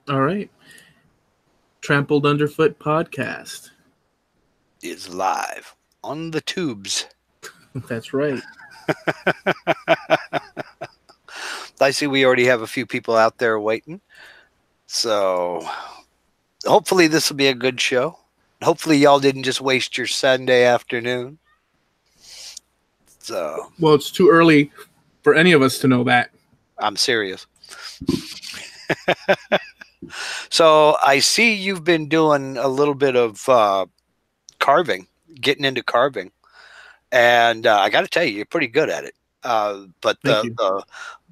All right. Trampled Underfoot podcast. Is live on the tubes. That's right. I see we already have a few people out there waiting. So hopefully this will be a good show. Hopefully y'all didn't just waste your Sunday afternoon. So Well, it's too early for any of us to know that. I'm serious. So I see you've been doing a little bit of carving, getting into carving. And I got to tell you, you're pretty good at it. But Thank you.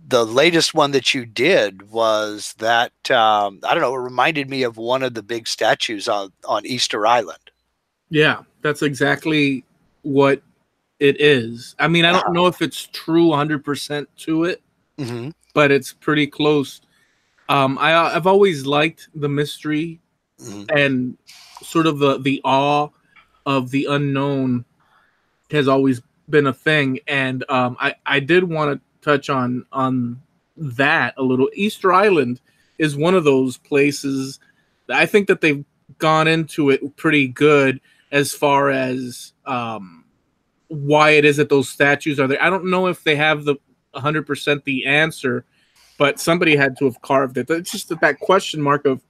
the latest one that you did was that I don't know. It reminded me of one of the big statues on Easter Island. Yeah, that's exactly what it is. I mean, I don't know if it's true 100% to it, Mm-hmm. but it's pretty close. I've always liked the mystery and sort of the awe of the unknown has always been a thing, and I did want to touch on that a little. Easter Island is one of those places that I think that they've gone into it pretty good as far as why it is that those statues are there. I don't know if they have the 100% the answer, but somebody had to have carved it. It's just that question mark of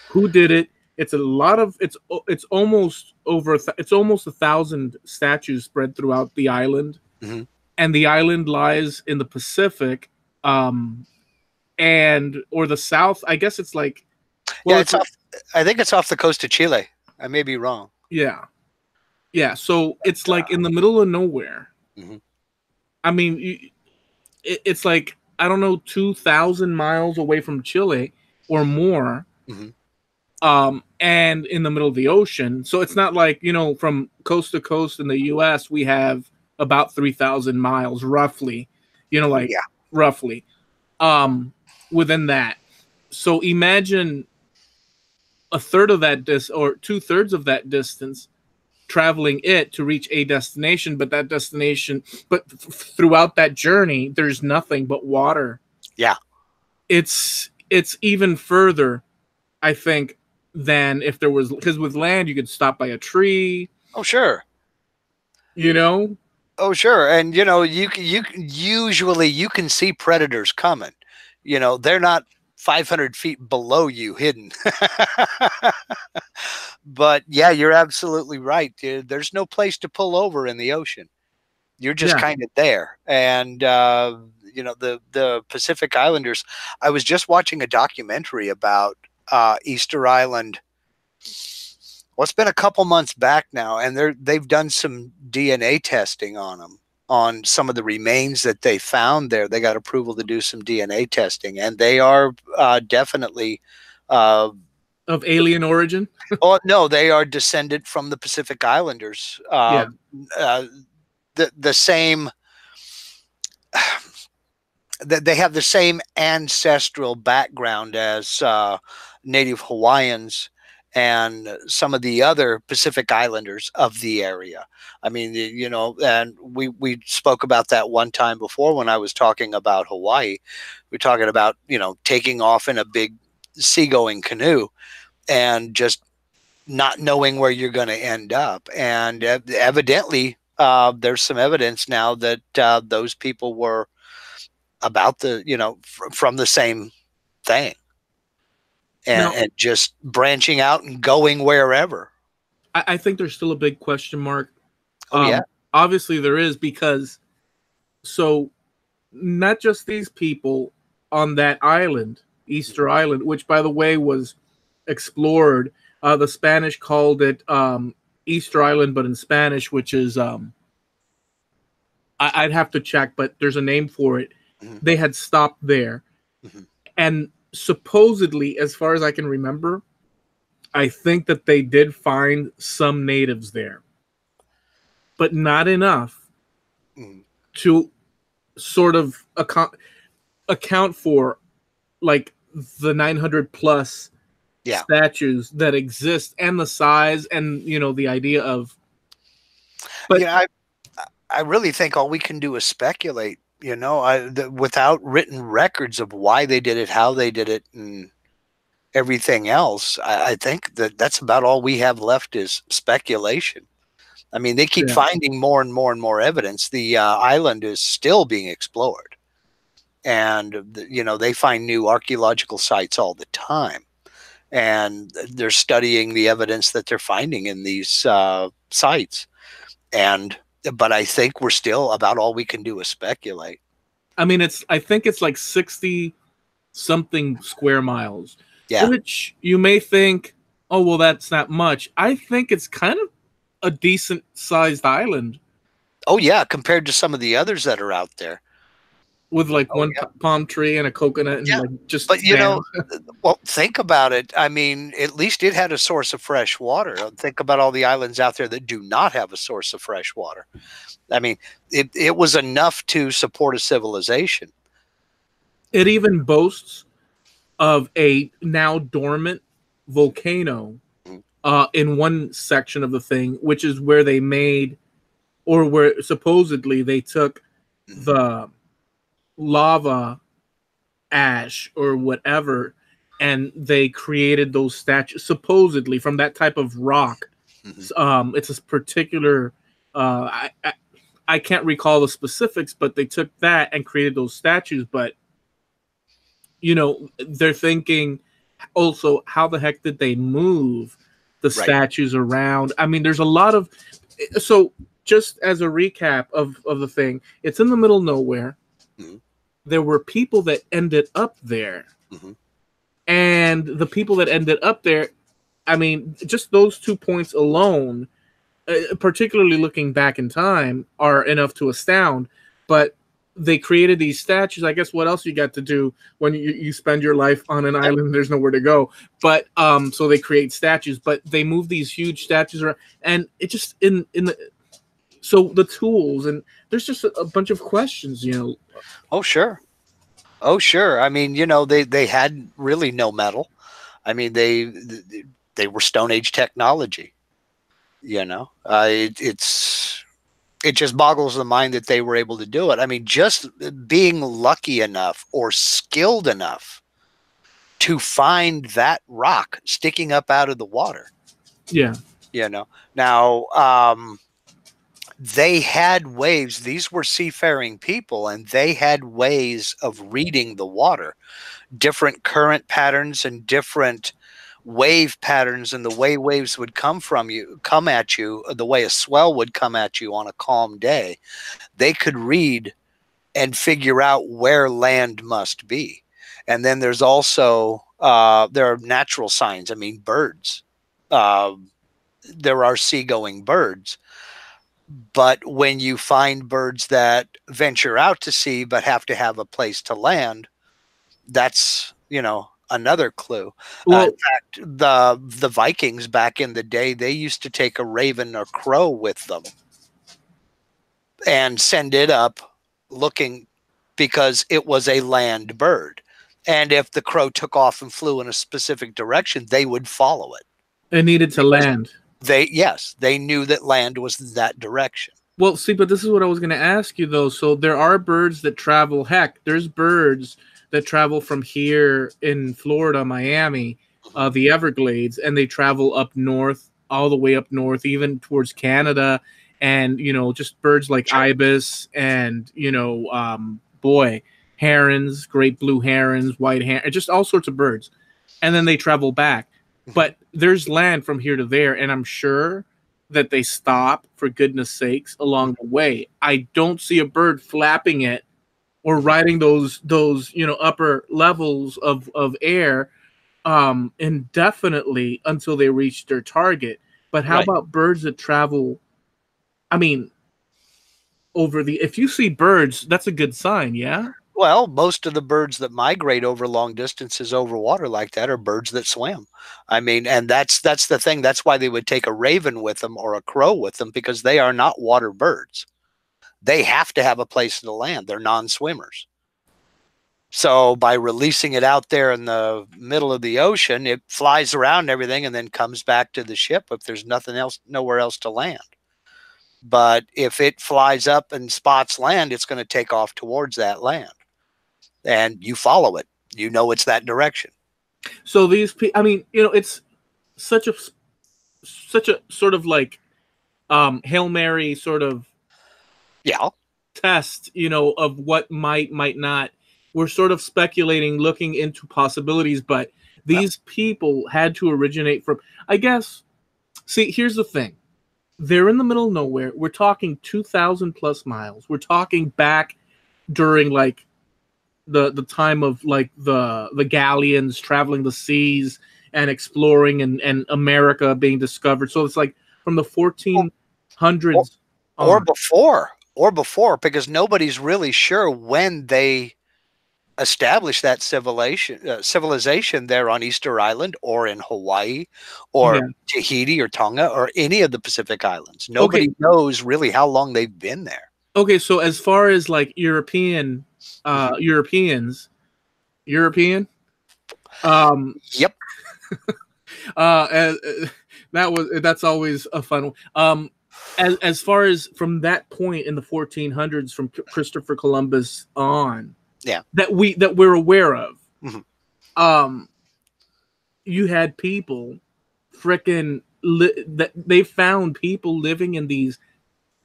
who did it. It's a lot of it's almost over it's almost 1,000 statues spread throughout the island, and the island lies in the Pacific, and or the South. I guess it's like yeah, it's off. I think it's off the coast of Chile. I may be wrong. Yeah. So it's like in the middle of nowhere. I mean, it's like I don't know 2,000 miles away from Chile or more. And in the middle of the ocean. So it's not like, from coast to coast in the US, we have about 3,000 miles roughly, roughly within that. So imagine a third of that or 2/3 of that distance traveling it to reach a destination, but that destination, throughout that journey, there's nothing but water. Yeah. It's even further, I think, than if there was, because with land you could stop by a tree. Oh, sure. Oh, sure. And you usually you can see predators coming. They're not 500 feet below you hidden. But yeah, you're absolutely right, dude. There's no place to pull over in the ocean. You're just kind of there. And the Pacific Islanders, I was just watching a documentary about Easter Island. Well, it's been a couple months back now, and they've done some DNA testing on them, on some of the remains that they found there. They got approval to do some DNA testing, and they are definitely of alien origin. Oh no, they are descended from the Pacific Islanders. The same. They have the same ancestral background as Native Hawaiians and some of the other Pacific Islanders of the area. I mean, and we spoke about that one time before when I was talking about Hawaii. We're talking about, taking off in a big seagoing canoe and just not knowing where you're going to end up. And evidently, there's some evidence now that those people were about from the same thing. And just branching out and going wherever. I think there's still a big question mark. Yeah. Obviously there is, because so not just these people on that island, Easter Island, which by the way was explored. The Spanish called it Easter Island, but in Spanish, which is I'd have to check, but there's a name for it. They had stopped there, and supposedly, as far as I can remember, I think that they did find some natives there, but not enough to sort of account for like the 900 plus statues that exist, and the size, and the idea of. But I really think all we can do is speculate. Without written records of why they did it, how they did it, and Everything else, I think that's about all we have left is speculation. I mean, they keep finding more and more and more evidence. The island is still being explored, and they find new archaeological sites all the time, and they're studying the evidence that they're finding in these sites. But I think we're still about all we can do is speculate. I mean, I think it's like 60 something square miles, Yeah. which you may think, oh, well, that's not much. I think it's kind of a decent sized island. Oh yeah, compared to some of the others that are out there. With like one palm tree and a coconut and like just but well, think about it. I mean, at least it had a source of fresh water. Think about all the islands out there that do not have a source of fresh water. I mean, it was enough to support a civilization. It even boasts of a now dormant volcano in one section of the thing, which is where they made, or where supposedly they took the lava ash or whatever, and they created those statues supposedly from that type of rock. It's a particular I can't recall the specifics, but they took that and created those statues. But they're thinking also, how the heck did they move the statues around? I mean, there's a lot of, so just as a recap of the thing, it's in the middle of nowhere. There were people that ended up there. And the people that ended up there, I mean, just those 2 points alone, particularly looking back in time, are enough to astound. But they created these statues. I guess what else you got to do when you spend your life on an island and there's nowhere to go? But so they create statues, but they move these huge statues around, and it just so the tools, and there's just a bunch of questions, Oh sure. I mean, they had really no metal. I mean, they were Stone Age technology. It just boggles the mind that they were able to do it. I mean, just being lucky enough or skilled enough to find that rock sticking up out of the water. Yeah. Now, they had ways. These were seafaring people, and they had ways of reading the water, different current patterns and different wave patterns, and the way waves would come at you, the way a swell would come at you on a calm day. They could read and figure out where land must be. And then there's also there are natural signs. I mean, birds. There are seagoing birds. But when you find birds that venture out to sea but have to have a place to land, that's, another clue. Well, in fact, the Vikings back in the day, they used to take a raven or crow with them and send it up looking, because it was a land bird. And if the crow took off and flew in a specific direction, they would follow it. It needed to land. They knew that land was that direction. Well, see, but this is what I was going to ask you, though. So there are birds that travel. Heck, there's birds that travel from here in Florida, Miami, the Everglades, and they travel up north, all the way up north, even towards Canada, and just birds like ibis and herons, great blue herons, white herons, just all sorts of birds, and then they travel back. But there's land from here to there, and I'm sure that they stop, for goodness sakes, along the way. I don't see a bird flapping it or riding those upper levels of air indefinitely until they reach their target. But how about birds that travel? I mean, if you see birds, that's a good sign, yeah? Well, most of the birds that migrate over long distances over water like that are birds that swim. I mean, and that's the thing. That's why they would take a raven with them or a crow with them, because they are not water birds. They have to have a place to land. They're non-swimmers. So by releasing it out there in the middle of the ocean, it flies around and everything and then comes back to the ship if there's nowhere else to land. But if it flies up and spots land, it's going to take off towards that land. And you follow it. It's that direction. So these people, I mean, it's such a sort of like Hail Mary sort of Yeah. test, of what might not. We're sort of speculating, looking into possibilities, but Well, these people had to originate from, I guess. See, here's the thing. They're in the middle of nowhere. We're talking 2,000 plus miles. We're talking back during like the time of like the galleons traveling the seas and exploring, and America being discovered. So it's like from the or, 1400s or on. before, because nobody's really sure when they established that civilization there on Easter Island or in Hawaii or Yeah. Tahiti or Tonga or any of the Pacific Islands. Okay. Nobody knows really how long they've been there. Okay. So as far as like Europeans, European, um, Yep. uh, that's always a fun one. As far as from that point in the 1400s, from Christopher Columbus on, Yeah. that we're aware of, Mhm. you had people freaking that they found people living in these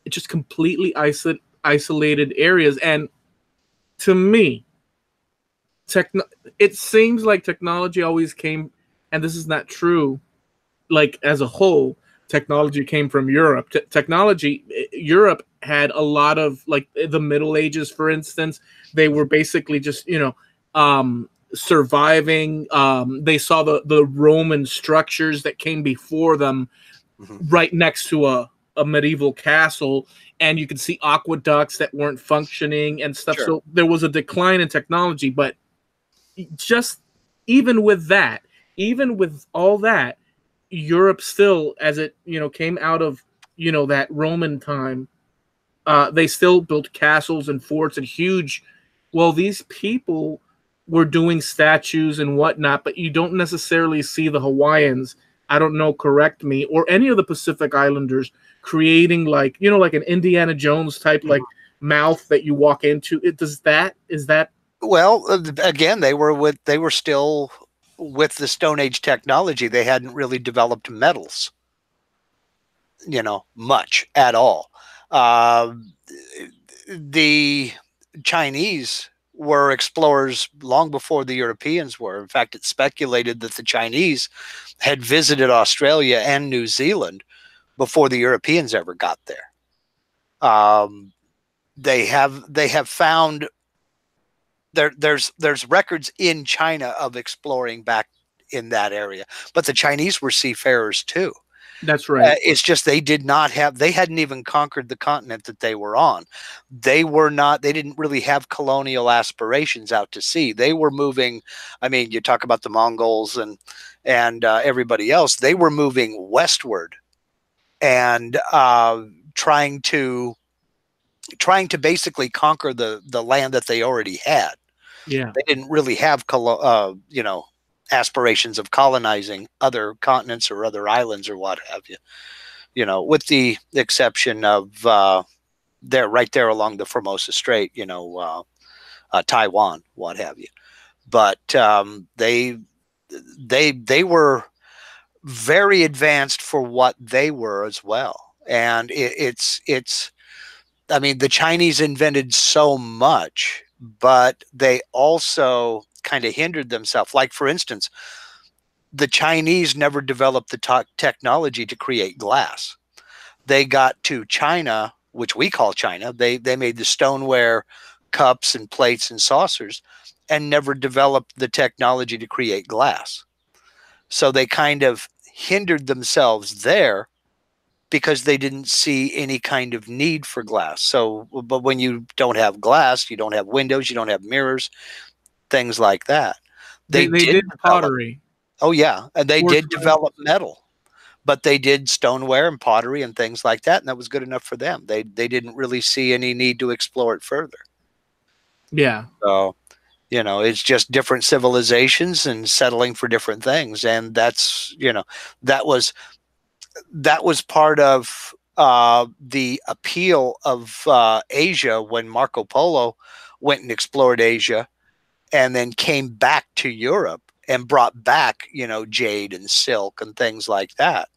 just completely isolated areas. And to me, it seems like technology always came, and this is not true. Like as a whole, technology came from Europe. Europe had a lot of, like, the Middle Ages, for instance. They were basically just surviving. They saw the Roman structures that came before them, Mhm. right next to a medieval castle, and you could see aqueducts that weren't functioning and stuff. Sure. So there was a decline in technology, but just even with that, even with all that, Europe still, as it came out of that Roman time, they still built castles and forts and huge. Well, these people were doing statues and whatnot, but you don't necessarily see the Hawaiians. I don't know. Correct me, or any of the Pacific Islanders creating, like, like an Indiana Jones type, Mhm. like, mouth that you walk into. Is that Well, again, they were still with the Stone Age technology. They hadn't really developed metals, much at all. Uh, the Chinese were explorers long before the Europeans were. In fact, it's speculated that the Chinese had visited Australia and New Zealand before the Europeans ever got there. They have found there's records in China of exploring back in that area, but the Chinese were seafarers too. That's right. It's just they hadn't even conquered the continent that they were on. They didn't really have colonial aspirations out to sea. They were moving. I mean, you talk about the Mongols and everybody else. They were moving westward and trying to basically conquer the land that they already had. Yeah. They didn't really have aspirations of colonizing other continents or other islands or what have you. With the exception of they're right there along the Formosa Strait, Taiwan, what have you. But they were very advanced for what they were as well. And it's I mean, the Chinese invented so much, but they also kind of hindered themselves. Like, for instance, the Chinese never developed the technology to create glass. They got to China, which we call China. They made the stoneware, cups and plates and saucers, and never developed the technology to create glass. So they kind of hindered themselves there because they didn't see any kind of need for glass. So, but when you don't have glass, you don't have windows, you don't have mirrors, things like that. They They did did develop. pottery. Oh yeah, and they did Porcelain. develop metal, but they did stoneware and pottery and things like that, and that was good enough for them. They didn't really see any need to explore it further. Yeah. So, it's just different civilizations and settling for different things, and that was that was part of the appeal of Asia when Marco Polo went and explored Asia and then came back to Europe and brought back, jade and silk and things like that.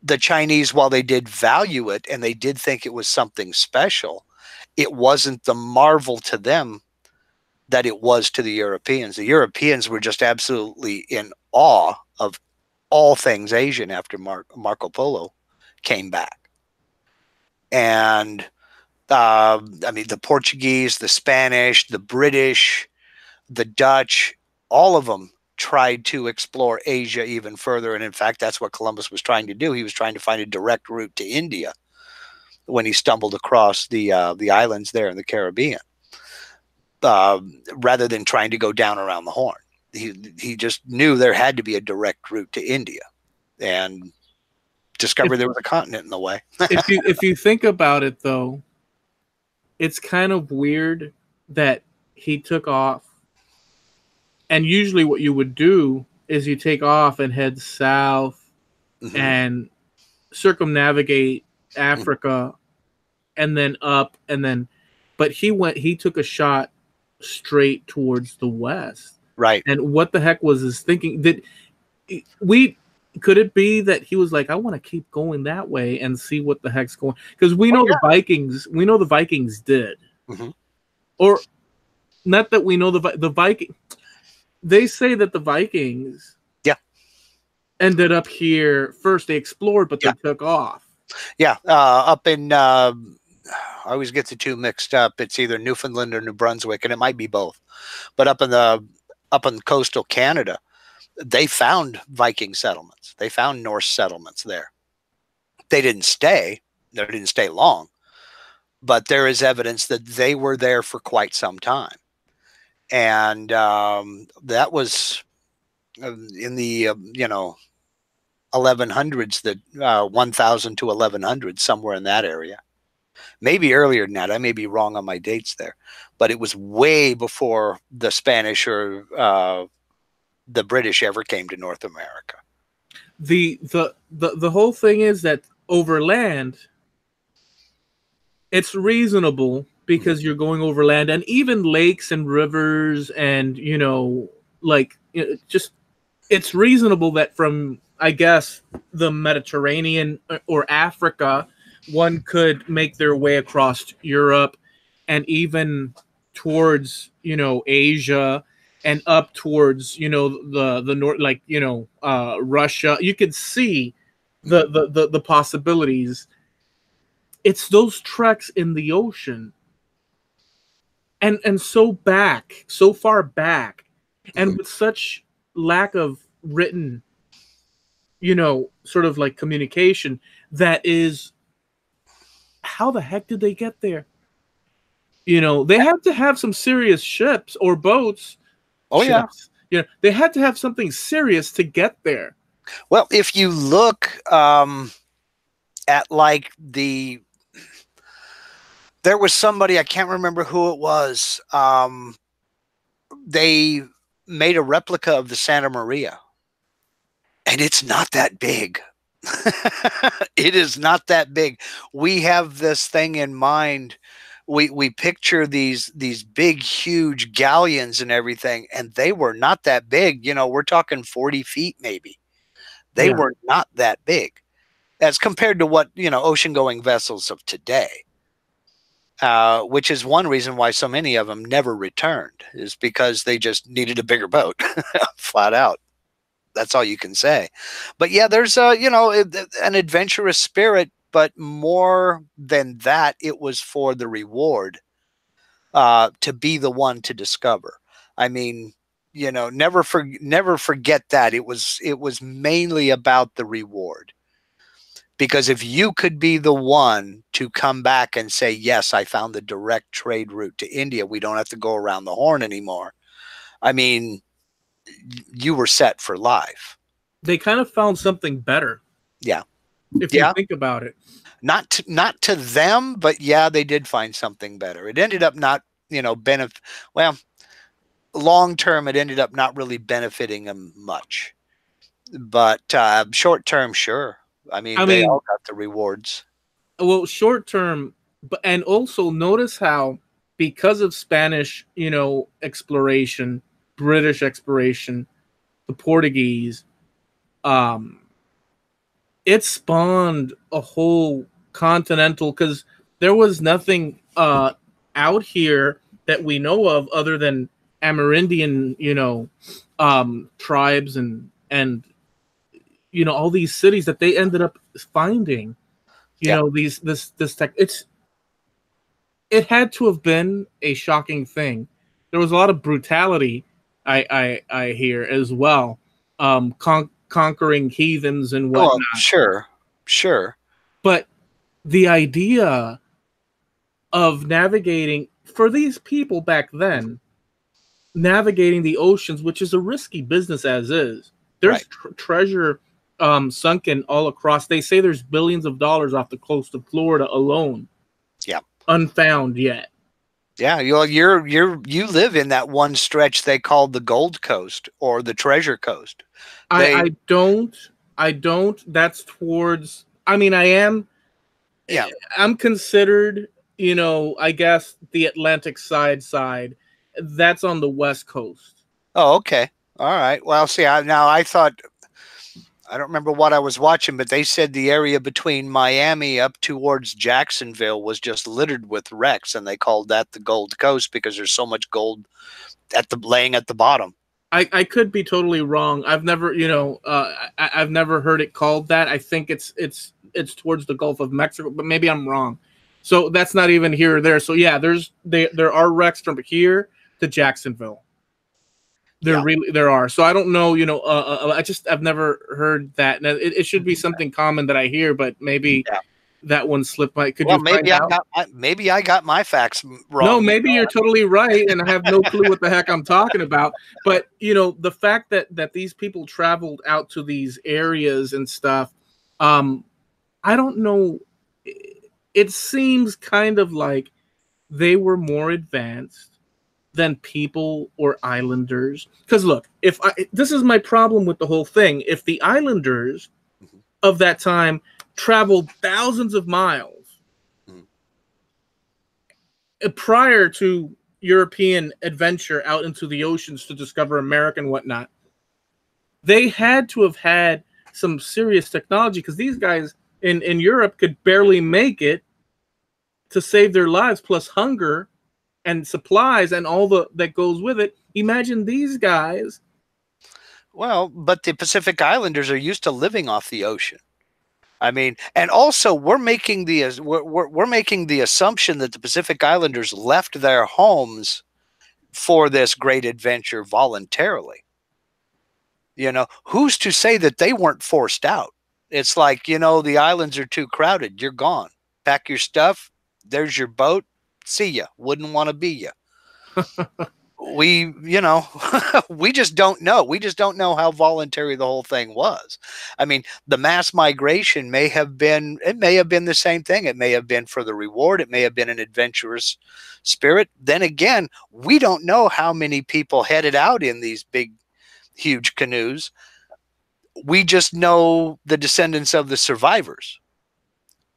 The Chinese, while they did value it and they did think it was something special, it wasn't the marvel to them that it was to the Europeans. The Europeans were just absolutely in awe of all things Asian after Marco Polo came back. And the Portuguese, the Spanish, the British, the Dutch, all of them tried to explore Asia even further. And in fact, that's what Columbus was trying to do. He was trying to find a direct route to India when he stumbled across the islands there in the Caribbean, rather than trying to go down around the Horn. He just knew there had to be a direct route to India, and discovered there was a continent in the way. if you think about it, though, it's kind of weird that he took off. And usually what you would do is you take off and head south and circumnavigate Africa and then up but he took a shot straight towards the west. Right. And what the heck was his thinking? Could it be that he was like, I want to keep going that way and see what the heck's going? Because the Vikings did. Or not that we know the Viking. They say that the Vikings ended up here first. They explored, but they took off. Yeah. Up in, I always get the two mixed up. It's either Newfoundland or New Brunswick, and it might be both. But up in coastal Canada, they found Viking settlements. They found Norse settlements there. They didn't stay. They didn't stay long. But there is evidence that they were there for quite some time. And that was in the 1100s, the 1000 to 1100, somewhere in that area. Maybe earlier than that. I may be wrong on my dates there, but it was way before the Spanish or the British ever came to North America. The whole thing is that over land, it's reasonable because you're going over land, and even lakes and rivers, and it's reasonable that from, I guess, the Mediterranean or Africa, one could make their way across Europe and even towards Asia and up towards the north, like Russia. You could see the possibilities. It's those treks in the ocean and so far back, and with such lack of written sort of like communication, that is, how the heck did they get there? They had to have some serious ships or boats. Oh, ships. Yeah. They had to have something serious to get there. Well, if you look at like there was somebody, I can't remember who it was. They made a replica of the Santa Maria, and it's not that big. It is not that big. We have this thing in mind. We picture these big, huge galleons and everything, and they were not that big. We're talking 40 feet maybe. They were not that big as compared to what, ocean-going vessels of today. Which is one reason why so many of them never returned, is because they just needed a bigger boat, flat out. That's all you can say. But yeah, there's an adventurous spirit, but more than that, it was for the reward, to be the one to discover. I mean, never forget that it was mainly about the reward. Because if you could be the one to come back and say, yes, I found the direct trade route to India, we don't have to go around the Horn anymore. I mean, you were set for life. They kind of found something better. Yeah. If you think about it. Not to them, but yeah, they did find something better. It ended up not, long term, it ended up not really benefiting them much. But short term, sure. I mean, they all got the rewards. Well, short term, and also notice how, because of Spanish, exploration, British exploration, the Portuguese, it spawned a whole continental, because there was nothing out here that we know of other than Amerindian, tribes and all these cities that they ended up finding. This tech. It had to have been a shocking thing. There was a lot of brutality, I hear as well, conquering heathens and whatnot. Oh, sure. But the idea of navigating for these people back then, navigating the oceans, which is a risky business as is. There's treasure sunken all across. They say there's billions of dollars off the coast of Florida alone. Yeah. Unfound yet. Yeah, you live in that one stretch they called the Gold Coast or the Treasure Coast. I don't. That's towards. I mean, I am. Yeah, I'm considered. I guess the Atlantic side. That's on the West Coast. Oh, okay. All right. Well, see, I thought. I don't remember what I was watching, but they said the area between Miami up towards Jacksonville was just littered with wrecks, and they called that the Gold Coast because there's so much gold laying at the bottom. I could be totally wrong. I've never, I've never heard it called that. I think it's towards the Gulf of Mexico, but maybe I'm wrong. So that's not even here or there. So yeah, there are wrecks from here to Jacksonville. There are. So I don't know, I've never heard that. Now, it should be something common that I hear, but maybe that one slipped my. Maybe I got my facts wrong. No, maybe you're totally right, and I have no clue what the heck I'm talking about. But the fact that these people traveled out to these areas and stuff, I don't know. It seems kind of like they were more advanced than people or islanders. Because look, this is my problem with the whole thing. If the islanders of that time traveled thousands of miles prior to European adventure out into the oceans to discover America and whatnot, they had to have had some serious technology, because these guys in Europe could barely make it to save their lives, plus hunger and supplies and all that goes with it. Imagine these guys. Well, but the Pacific Islanders are used to living off the ocean. I mean, and also we're making the assumption that the Pacific Islanders left their homes for this great adventure voluntarily. Who's to say that they weren't forced out? It's like, the islands are too crowded. You're gone. Pack your stuff. There's your boat. See ya. Wouldn't want to be ya. We just don't know. We just don't know how voluntary the whole thing was. I mean, the mass migration may have been the same thing. It may have been for the reward. It may have been an adventurous spirit. Then again, we don't know how many people headed out in these big, huge canoes. We just know the descendants of the survivors.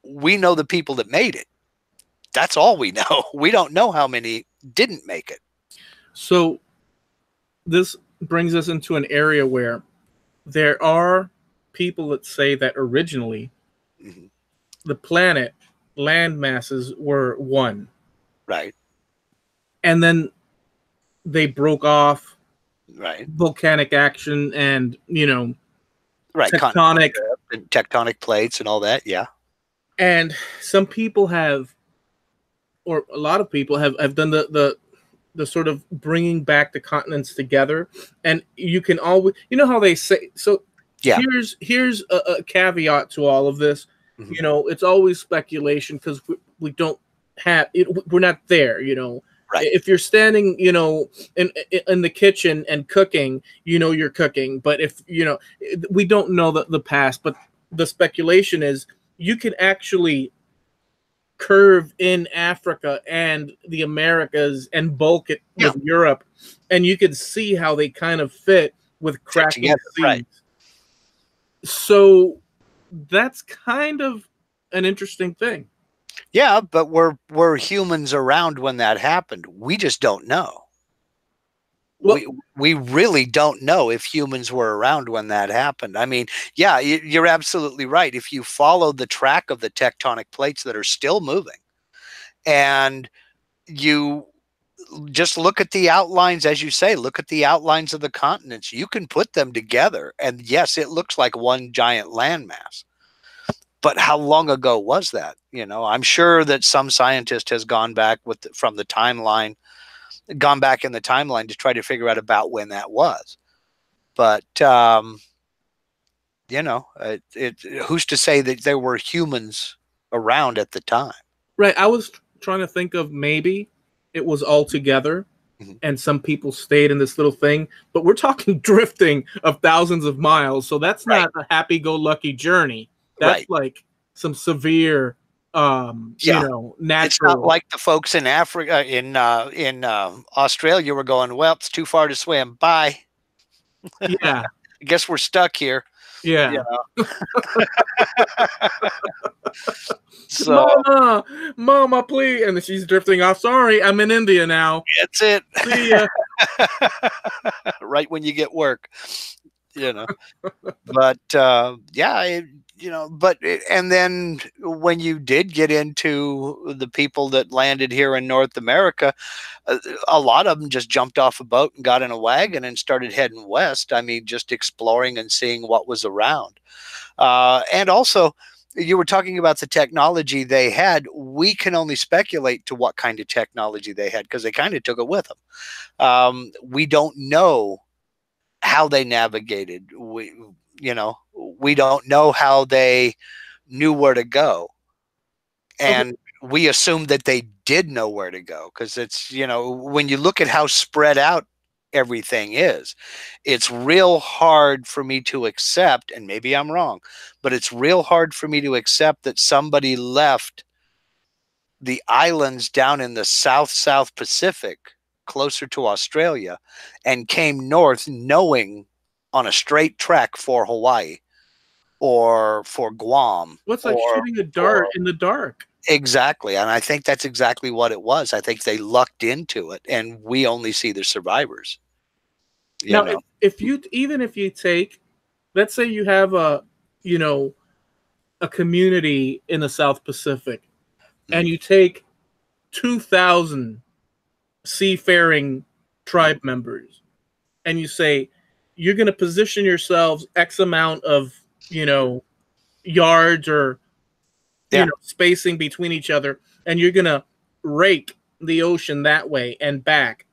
We know the people that made it. That's all we know. We don't know how many didn't make it. So this brings us into an area where there are people that say that originally the planet land masses were one. Right. And then they broke off. Right. Volcanic action and, right. Tectonic plates and all that. Yeah. And some people have, or a lot of people have done the sort of bringing back the continents together. And you can always, how they say, so yeah. Here's a caveat to all of this. It's always speculation, because we don't have it. We're not there, Right. If you're standing, in the kitchen and cooking, you're cooking. But if, we don't know the past, but the speculation is you can actually curve in Africa and the Americas and bulk it with Europe, and you can see how they kind of fit with cracking seas. Right. So that's kind of an interesting thing. Yeah, but we're humans around when that happened. We just don't know. Well, we really don't know if humans were around when that happened. I mean, yeah, you're absolutely right. If you follow the track of the tectonic plates that are still moving, and you just look at the outlines, as you say, look at the outlines of the continents, you can put them together. And yes, it looks like one giant landmass. But how long ago was that? You know, I'm sure that some scientist has gone back from the timeline, gone back in the timeline to try to figure out about when that was. But you know, who's to say that there were humans around at the time? right. I was trying to think of maybe it was all together and some people stayed in this little thing, but we're talking drifting of thousands of miles. So that's not a happy-go-lucky journey. That's like some severe, you know, natural. It's not like the folks in Africa, in Australia were going, well, it's too far to swim. Bye. Yeah. I guess we're stuck here. Yeah. You know? So, Mama, please. And then she's drifting off. Sorry, I'm in India now. That's it. See ya. Right when you get work, you know. But yeah, you know, but and then when you did get into the people that landed here in North America, a lot of them just jumped off a boat and got in a wagon and started heading west. I mean, just exploring and seeing what was around. And also, you were talking about the technology they had. We can only speculate to what kind of technology they had because they kind of took it with them. We don't know how they navigated. You know, we don't know how they knew where to go. And we assume that they did know where to go because it's, you know, when you look at how spread out everything is, it's real hard for me to accept, and maybe I'm wrong, but it's real hard for me to accept that somebody left the islands down in the South Pacific closer to Australia and came north knowing on a straight track for Hawaii or for Guam. What's like shooting a dart in the dark? Exactly. And I think that's exactly what it was. I think they lucked into it and we only see the survivors. Now, if you take, let's say you have a community in the South Pacific and you take 2,000 seafaring tribe members and you say, you're going to position yourselves X amount of, yards or, spacing between each other, and you're going to rake the ocean that way and back.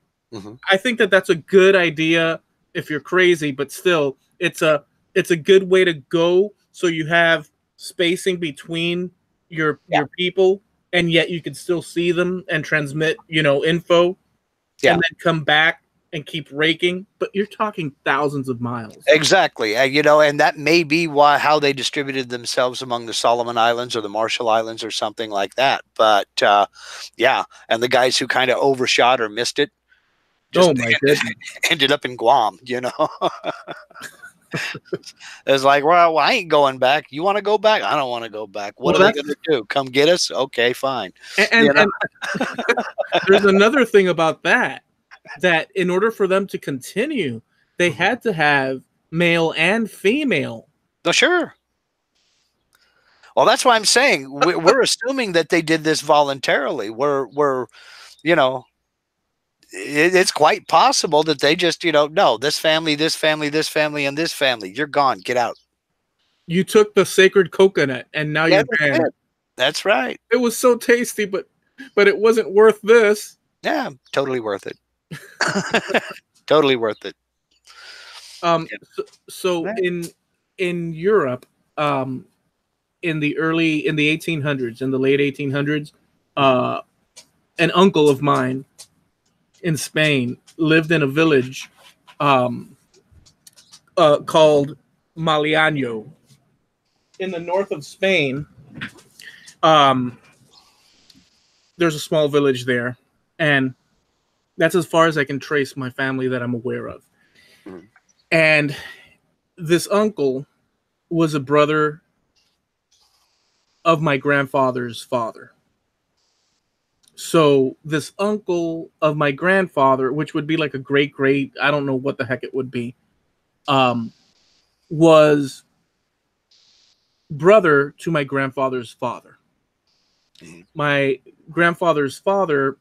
I think that that's a good idea if you're crazy, but still it's a good way to go. So you have spacing between your people, and yet you can still see them and transmit, info, and then come back and keep raking. But you're talking thousands of miles. Exactly. And that may be how they distributed themselves among the Solomon Islands or the Marshall Islands or something like that. But yeah, and the guys who kind of overshot or missed it, oh my goodness, ended up in Guam, It's like, well, I ain't going back. You want to go back? I don't want to go back. What are they going to do? Come get us? Okay, fine. And there's another thing about that in order for them to continue, they had to have male and female. Oh, sure. Well, that's why I'm saying we're assuming that they did this voluntarily. We're it's quite possible that they just, no, this family, this family, this family, and this family, you're gone. Get out. You took the sacred coconut, and now you're banned. That's right. It was so tasty, but it wasn't worth this. Yeah, totally worth it. Totally worth it. So in Europe, in the 1800s, in the late 1800s, an uncle of mine in Spain lived in a village called Maliano in the north of Spain. There's a small village there, and that's as far as I can trace my family that I'm aware of. And this uncle was a brother of my grandfather's father. So this uncle of my grandfather, which would be like a great, I don't know what the heck it would be, was brother to my grandfather's father. My grandfather's father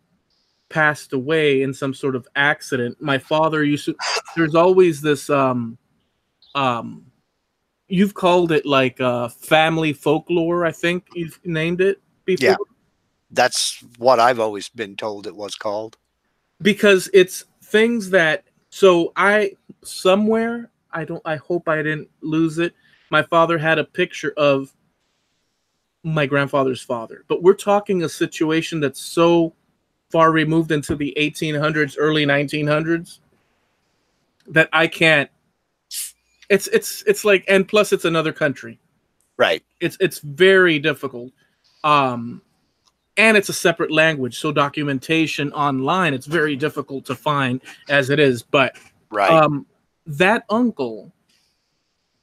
passed away in some sort of accident. My father used to, there's always this you've called it like family folklore, I think you've named it before. Yeah, that's what I've always been told it was called. Because it's things that, so I hope I didn't lose it. My father had a picture of my grandfather's father, but we're talking a situation that's so far removed into the 1800s, early 1900s, that I can't. It's like, and plus it's another country, right? It's very difficult, and it's a separate language, so documentation online, it's very difficult to find as it is. But right, that uncle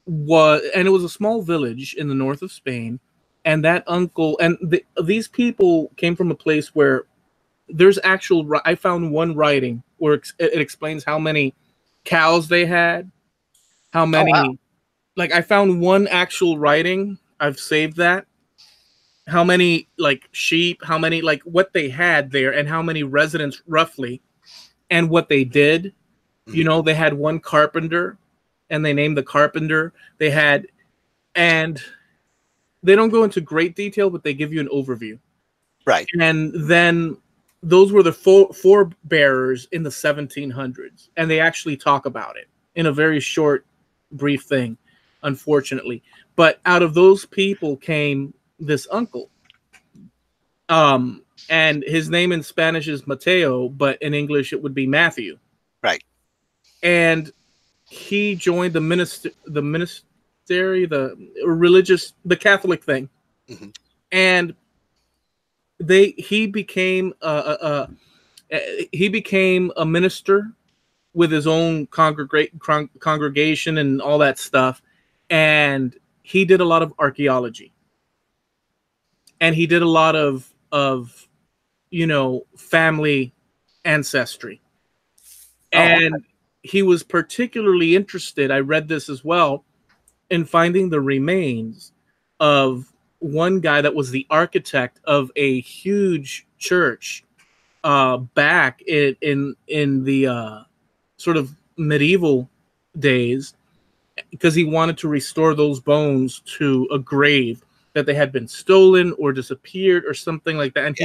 was, and it was a small village in the north of Spain, and that uncle, and these people came from a place where there's actual, I found one writing where it explains how many cows they had, how many, wow. like I found one actual writing, I've saved that, how many like sheep, how many, like what they had there, and how many residents roughly, and what they did. You know, they had one carpenter, and they named the carpenter. They had, and they don't go into great detail, but they give you an overview. Right. And then those were the forebearers in the 1700s, and they actually talk about it in a very short, brief thing, unfortunately. But out of those people came this uncle. And his name in Spanish is Mateo, but in English it would be Matthew. Right. And he joined the ministry, the religious, the Catholic thing. And he became a minister with his own congregation and all that stuff. And he did a lot of archaeology. And he did a lot of family ancestry. And he was particularly interested, I read this as well, in finding the remains of one guy that was the architect of a huge church back in the sort of medieval days, because he wanted to restore those bones to a grave that they had been stolen or disappeared or something like that. And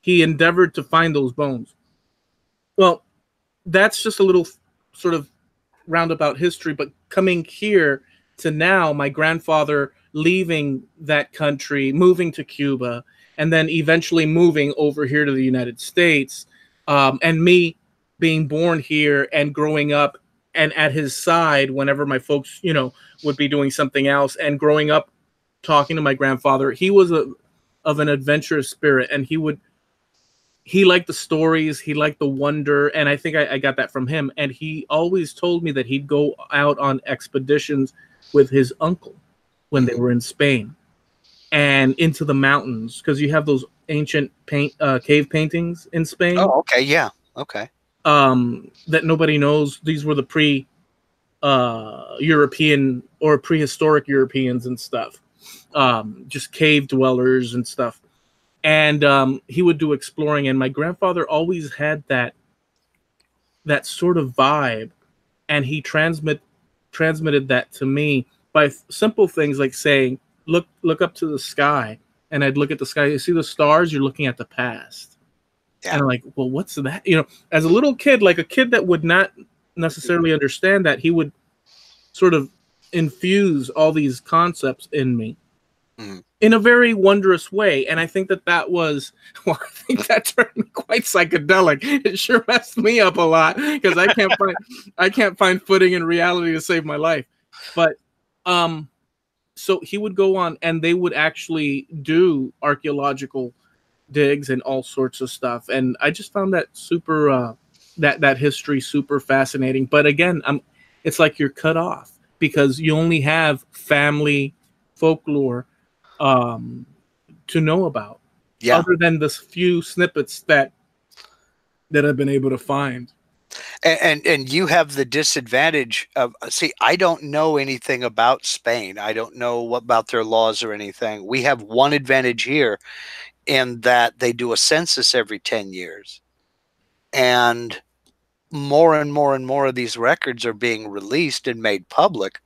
he endeavored to find those bones. Well, that's just a little sort of roundabout history, but coming here to now, my grandfather leaving that country, moving to Cuba, and then eventually moving over here to the United States, and me being born here and growing up and at his side whenever my folks, would be doing something else, and growing up talking to my grandfather. He was of an adventurous spirit, and he liked the stories, he liked the wonder, and I think I got that from him. And he always told me that he'd go out on expeditions with his uncle when they were in Spain and into the mountains, because you have those ancient cave paintings in Spain. Oh, okay, yeah, okay. That nobody knows. These were the European or prehistoric Europeans and stuff, just cave dwellers and stuff. And he would do exploring, and my grandfather always had that sort of vibe, and he transmitted that to me by simple things like saying, look up to the sky. And I'd look at the sky, you see the stars, you're looking at the past. Yeah. And I'm like, well, what's that? As a little kid, like a kid that would not necessarily understand that, he would sort of infuse all these concepts in me. In a very wondrous way. And I think that was, well, I think that turned me quite psychedelic. It sure messed me up a lot, because I can't find footing in reality to save my life. But so he would go on, and they would actually do archaeological digs and all sorts of stuff. And I just found that super that history super fascinating. But again, it's like you're cut off, because you only have family folklore to know about. Yeah. other than the few snippets that I've been able to find. And you have the disadvantage of, see, I don't know anything about Spain. I don't know what about their laws or anything. We have one advantage here in that they do a census every 10 years. And more and more and more of these records are being released and made public.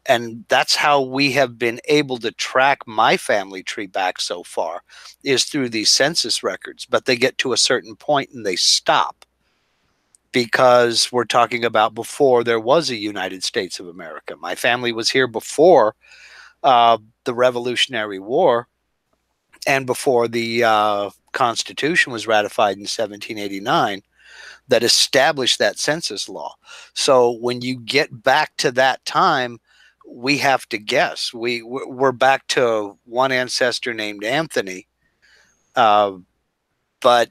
And that's how we have been able to track my family tree back so far, is through these census records. But they get to a certain point and they stop, because we're talking about before there was a United States of America. My family was here before the Revolutionary War and before the Constitution was ratified in 1789 that established that census law. So when you get back to that time, we have to guess. We're back to one ancestor named Anthony, but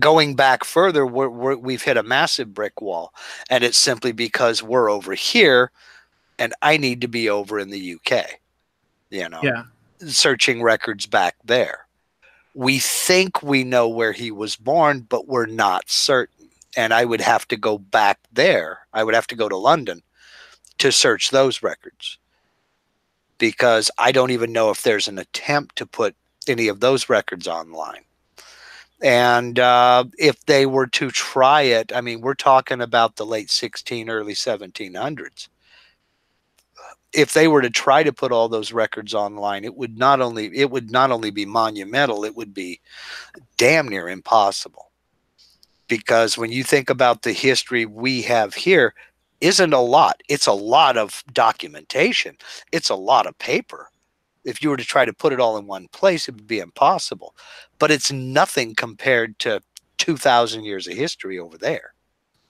going back further, we've hit a massive brick wall, and it's simply because we're over here, and I need to be over in the UK, Yeah. searching records back there. We think we know where he was born, but we're not certain. And I would have to go back there. I would have to go to London to search those records, because I don't even know if there's an attempt to put any of those records online. And if they were to try it, I mean, we're talking about the late 16, early 1700s. If they were to try to put all those records online, it would not only be monumental, it would be damn near impossible. Because when you think about the history we have here, isn't a lot. It's a lot of documentation. It's a lot of paper. If you were to try to put it all in one place, it would be impossible. But it's nothing compared to 2,000 years of history over there.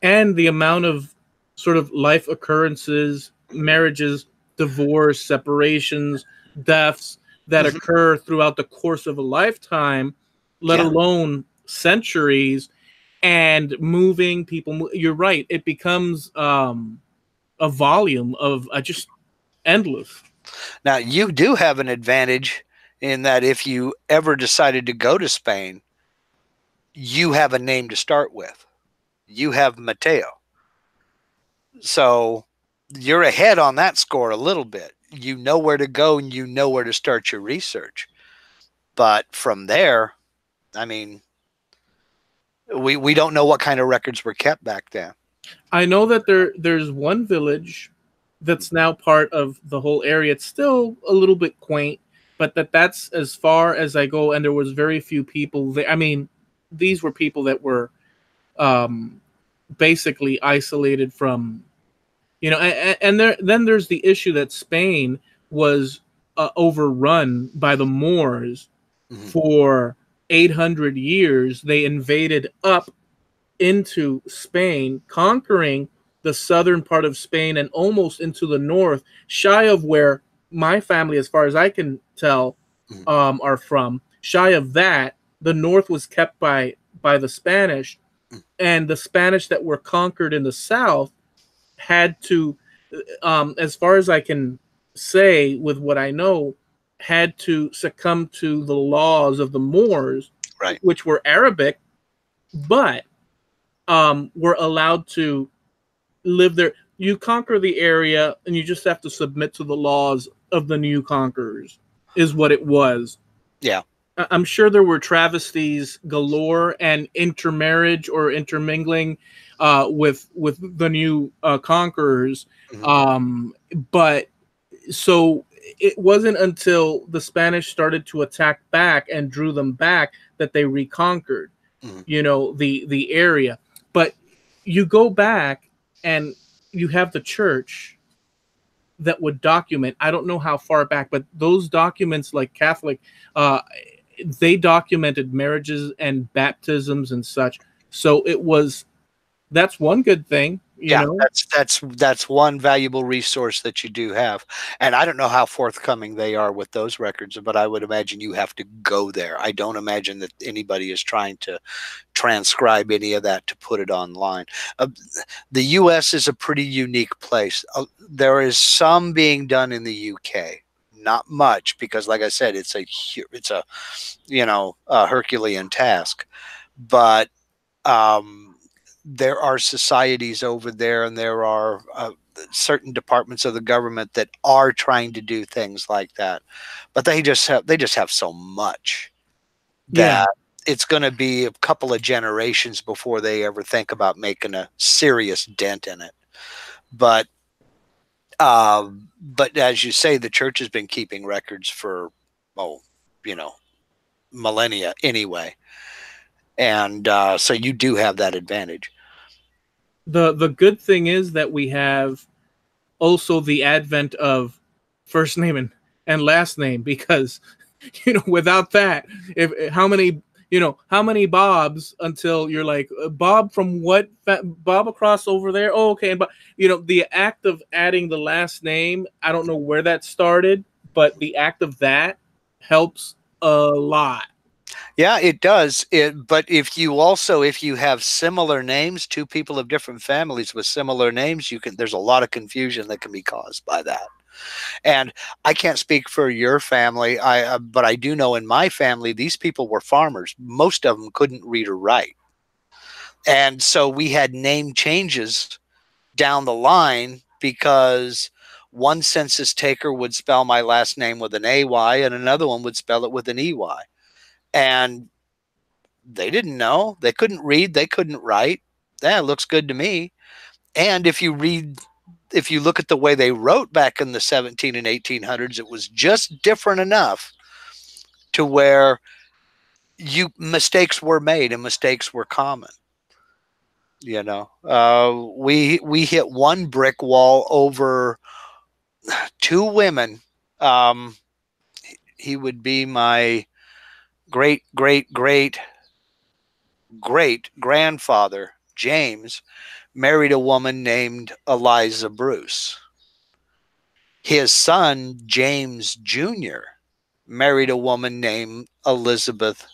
And the amount of sort of life occurrences, marriages, divorce, separations, deaths that occur throughout the course of a lifetime, let alone centuries, and moving people. You're right. It becomes a volume of just endless. Now, you do have an advantage in that if you ever decided to go to Spain, you have a name to start with. You have Mateo. So you're ahead on that score a little bit. You know where to go and you know where to start your research. But from there, I mean, we don't know what kind of records were kept back then. I know that there's one village that's now part of the whole area. It's still a little bit quaint, but that's as far as I go. And there was very few people there. I mean, these were people that were basically isolated from, and then there's the issue that Spain was overrun by the Moors for 800 years. They invaded up into Spain, conquering the southern part of Spain and almost into the north, shy of where my family, as far as I can tell, are from. Shy of that, the north was kept by the Spanish, and the Spanish that were conquered in the south had to, as far as I can say with what I know, had to succumb to the laws of the Moors, right, which were Arabic, but were allowed to live there. You conquer the area, and you just have to submit to the laws of the new conquerors, is what it was. Yeah. I'm sure there were travesties galore and intermarriage or intermingling with the new conquerors. But so it wasn't until the Spanish started to attack back and drew them back that they reconquered, the area. But you go back and you have the church that would document. I don't know how far back, but those documents, like Catholic, they documented marriages and baptisms and such. So that's one good thing. You know? That's one valuable resource that you do have. And I don't know how forthcoming they are with those records, but I would imagine you have to go there. I don't imagine that anybody is trying to transcribe any of that to put it online. The U.S. is a pretty unique place. There is some being done in the UK, not much, because like I said, it's a Herculean task. But there are societies over there, and there are certain departments of the government that are trying to do things like that, but they just have so much that it's going to be a couple of generations before they ever think about making a serious dent in it. But as you say, the church has been keeping records for millennia anyway, and so you do have that advantage. The good thing is that we have also the advent of first name and last name, because without that, how many Bobs until you're like, Bob from what, Bob across over there, oh okay, but the act of adding the last name, I don't know where that started, but the act of that helps a lot. Yeah, it does. But if you have similar names, two people of different families with similar names, there's a lot of confusion that can be caused by that. And I can't speak for your family, but I do know in my family, these people were farmers. Most of them couldn't read or write. And so we had name changes down the line because one census taker would spell my last name with an AY and another one would spell it with an EY. And they didn't know. They couldn't read. They couldn't write. That looks good to me. And if you look at the way they wrote back in the 17 and 1800s, it was just different enough to where mistakes were made and mistakes were common. We hit one brick wall over two women. He would be my great grandfather, James, married a woman named Eliza Bruce. His son, James Jr., married a woman named Elizabeth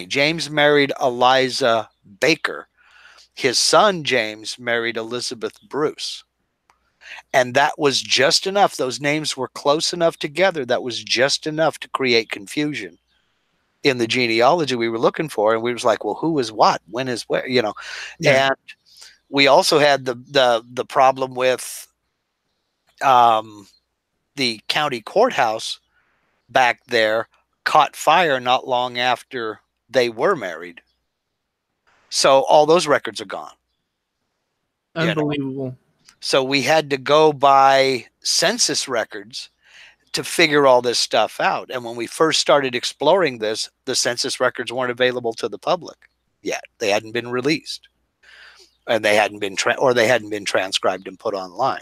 James married Eliza Baker. His son, James, married Elizabeth Bruce. And that was just enough. Those names were close enough together. That was just enough to create confusion in the genealogy we were looking for. And we was like, well, who is what? When is where? Yeah. And we also had the problem with the county courthouse back there caught fire not long after they were married. So all those records are gone. Unbelievable. So we had to go by census records to figure all this stuff out. And when we first started exploring this, the census records weren't available to the public yet. They hadn't been released, and they hadn't been transcribed and put online.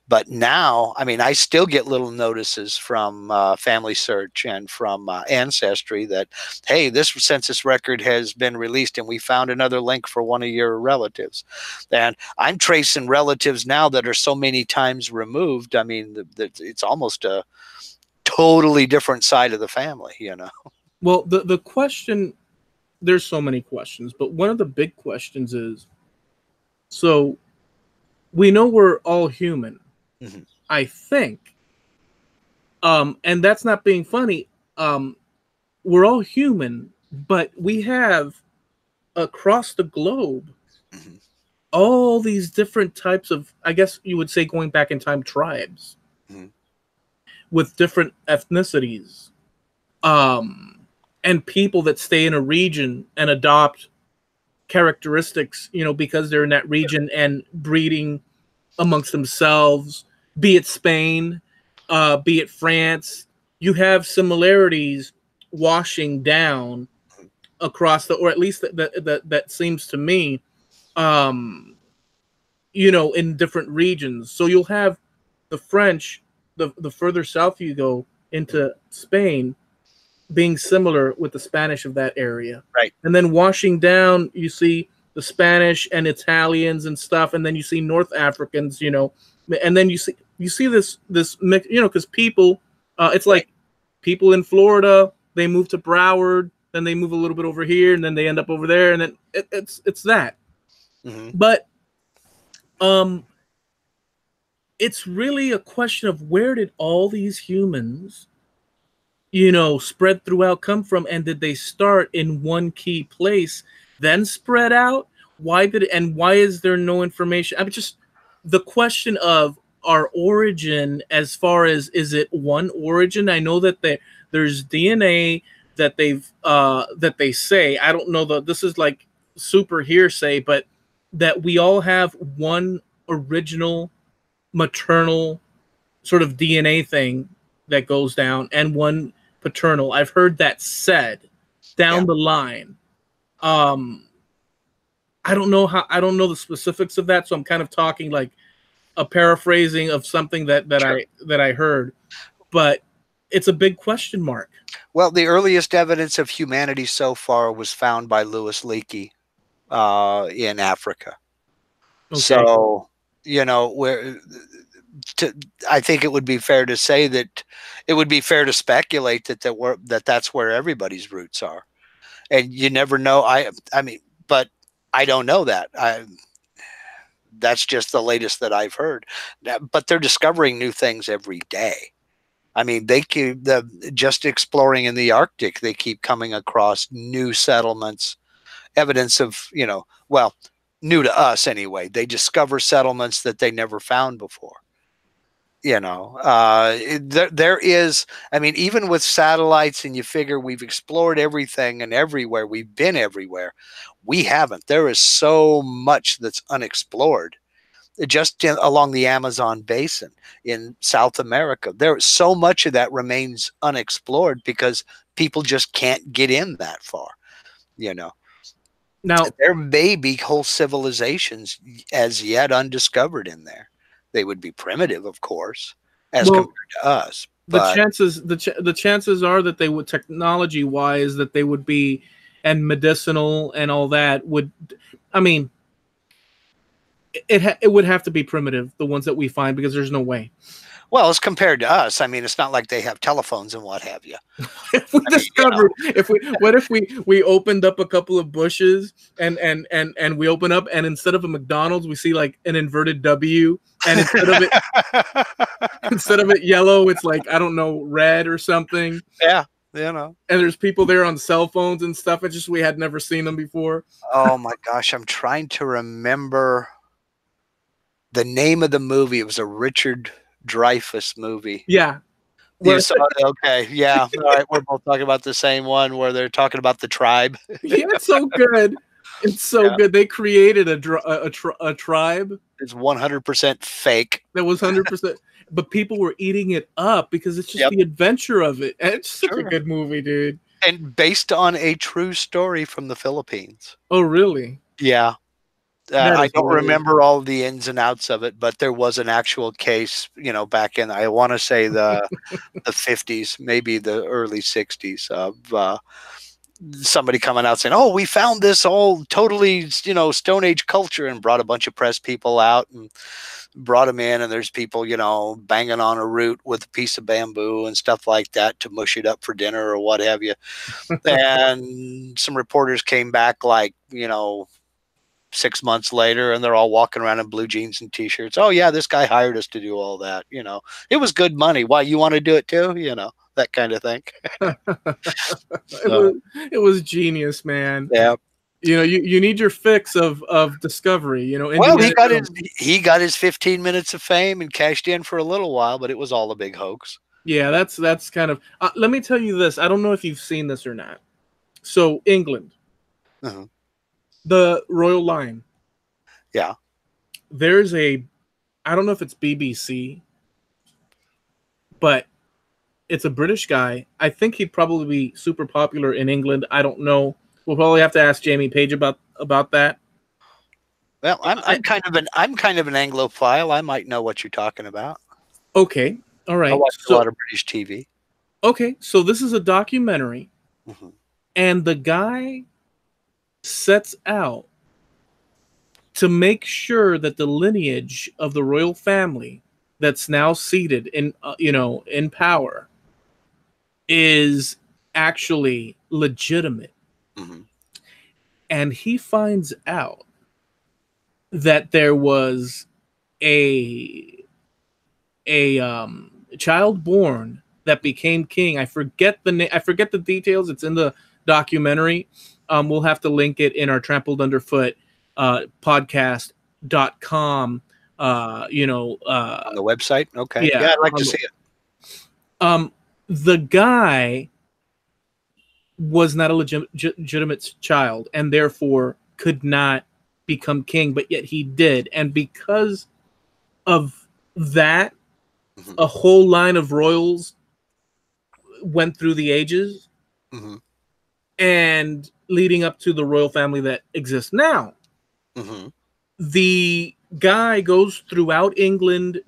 But now, I mean, I still get little notices from Family Search and from Ancestry that, hey, this census record has been released and we found another link for one of your relatives. And I'm tracing relatives now that are so many times removed. I mean, it's almost a totally different side of the family, Well, the question, there's so many questions, but one of the big questions is, so we know we're all human. Mm-hmm. I think, and that's not being funny. We're all human, but we have across the globe mm-hmm. all these different types of, I guess you would say, going back in time, tribes mm-hmm. with different ethnicities, and people that stay in a region and adopt characteristics, because they're in that region and breeding amongst themselves. Be it Spain, be it France, you have similarities washing down across or at least that seems to me, in different regions. So you'll have the French, the further south you go into Spain, being similar with the Spanish of that area. Right. And then washing down, you see the Spanish and Italians and stuff, and then you see North Africans, and then you see this mix, because people, it's like people in Florida, they move to Broward, then they move a little bit over here, and then they end up over there, and then it's that. Mm-hmm. But Um, it's really a question of where did all these humans, spread throughout come from, and did they start in one key place, then spread out? Why is there no information? I mean, just the question of our origin, as far as, is it one origin? I know that there's DNA that they say, I don't know, this is like super hearsay, but that we all have one original maternal sort of DNA thing that goes down, and one paternal. I've heard that said down the line. I don't know the specifics of that, so I'm kind of talking like a paraphrasing of something that Sure. I heard, but it's a big question mark. Well, the earliest evidence of humanity so far was found by Louis Leakey in Africa. Okay. So, where I think it would be fair to say that it would be fair to speculate that that's where everybody's roots are, and you never know. I mean, but I don't know that. That's just the latest that I've heard. But they're discovering new things every day. I mean, they keep just exploring in the Arctic. They keep coming across new settlements, evidence of, well, new to us anyway. They discover settlements that they never found before. There is, I mean, even with satellites, and you figure we've explored everything and everywhere, we've been everywhere. We haven't. There is so much that's unexplored just along the Amazon basin in South America. There's so much of that remains unexplored because people just can't get in that far. Now there may be whole civilizations as yet undiscovered in there. They would be primitive, of course, as compared to us. But the chances are that they would, technology wise, that they would be, and medicinal and all that would, I mean, it would have to be primitive, the ones that we find, because there's no way. Well, as compared to us, I mean, it's not like they have telephones and what have you. If we what if we opened up a couple of bushes and we open up, and instead of a McDonald's, we see like an inverted W, and instead of it yellow, it's like, I don't know, red or something. Yeah. And there's people there on cell phones and stuff. It's just we had never seen them before. Oh my gosh, I'm trying to remember the name of the movie. It was a Richard Dreyfuss movie. Yeah. You saw it? Okay. Yeah. All right. We're both talking about the same one, where they're talking about the tribe. Yeah, it's so good. It's so good. They created a tribe. It's 100% fake. That was 100%. But people were eating it up because it's just the adventure of it. And it's such a good movie, dude. And based on a true story from the Philippines. Oh, really? Yeah. I don't remember all the ins and outs of it, but there was an actual case, back in, I want to say the 50s, maybe the early 60s, of somebody coming out saying, "Oh, we found this all totally, Stone Age culture," and brought a bunch of press people out and brought them in. And there's people, banging on a root with a piece of bamboo and stuff like that to mush it up for dinner or what have you. And some reporters came back like, 6 months later, and they're all walking around in blue jeans and t-shirts. "Oh yeah, this guy hired us to do all that. It was good money. Why, you want to do it too?" That kind of thing. So, it was genius, man. Yeah. You need your fix of discovery. Well, he got his 15 minutes of fame and cashed in for a little while, but it was all a big hoax. Yeah, that's kind of. Let me tell you this. I don't know if you've seen this or not. So England. The royal line. Yeah. There's I don't know if it's BBC, but it's a British guy. I think he'd probably be super popular in England. I don't know. We'll probably have to ask Jamie Page about that. Well, I'm kind of an Anglophile. I might know what you're talking about. Okay. All right. I watch a lot of British TV. Okay. So this is a documentary, and the guy sets out to make sure that the lineage of the royal family that's now seated in in power is actually legitimate. And he finds out that there was a child born that became king. I forget the name. I forget the details. It's in the documentary. We'll have to link it in our Trampled Underfoot podcast.com. On the website. Okay. Yeah. Yeah, I'd like to see it. The guy was not a legitimate child and therefore could not become king, but yet he did. And because of that, a whole line of royals went through the ages and leading up to the royal family that exists now. The guy goes throughout England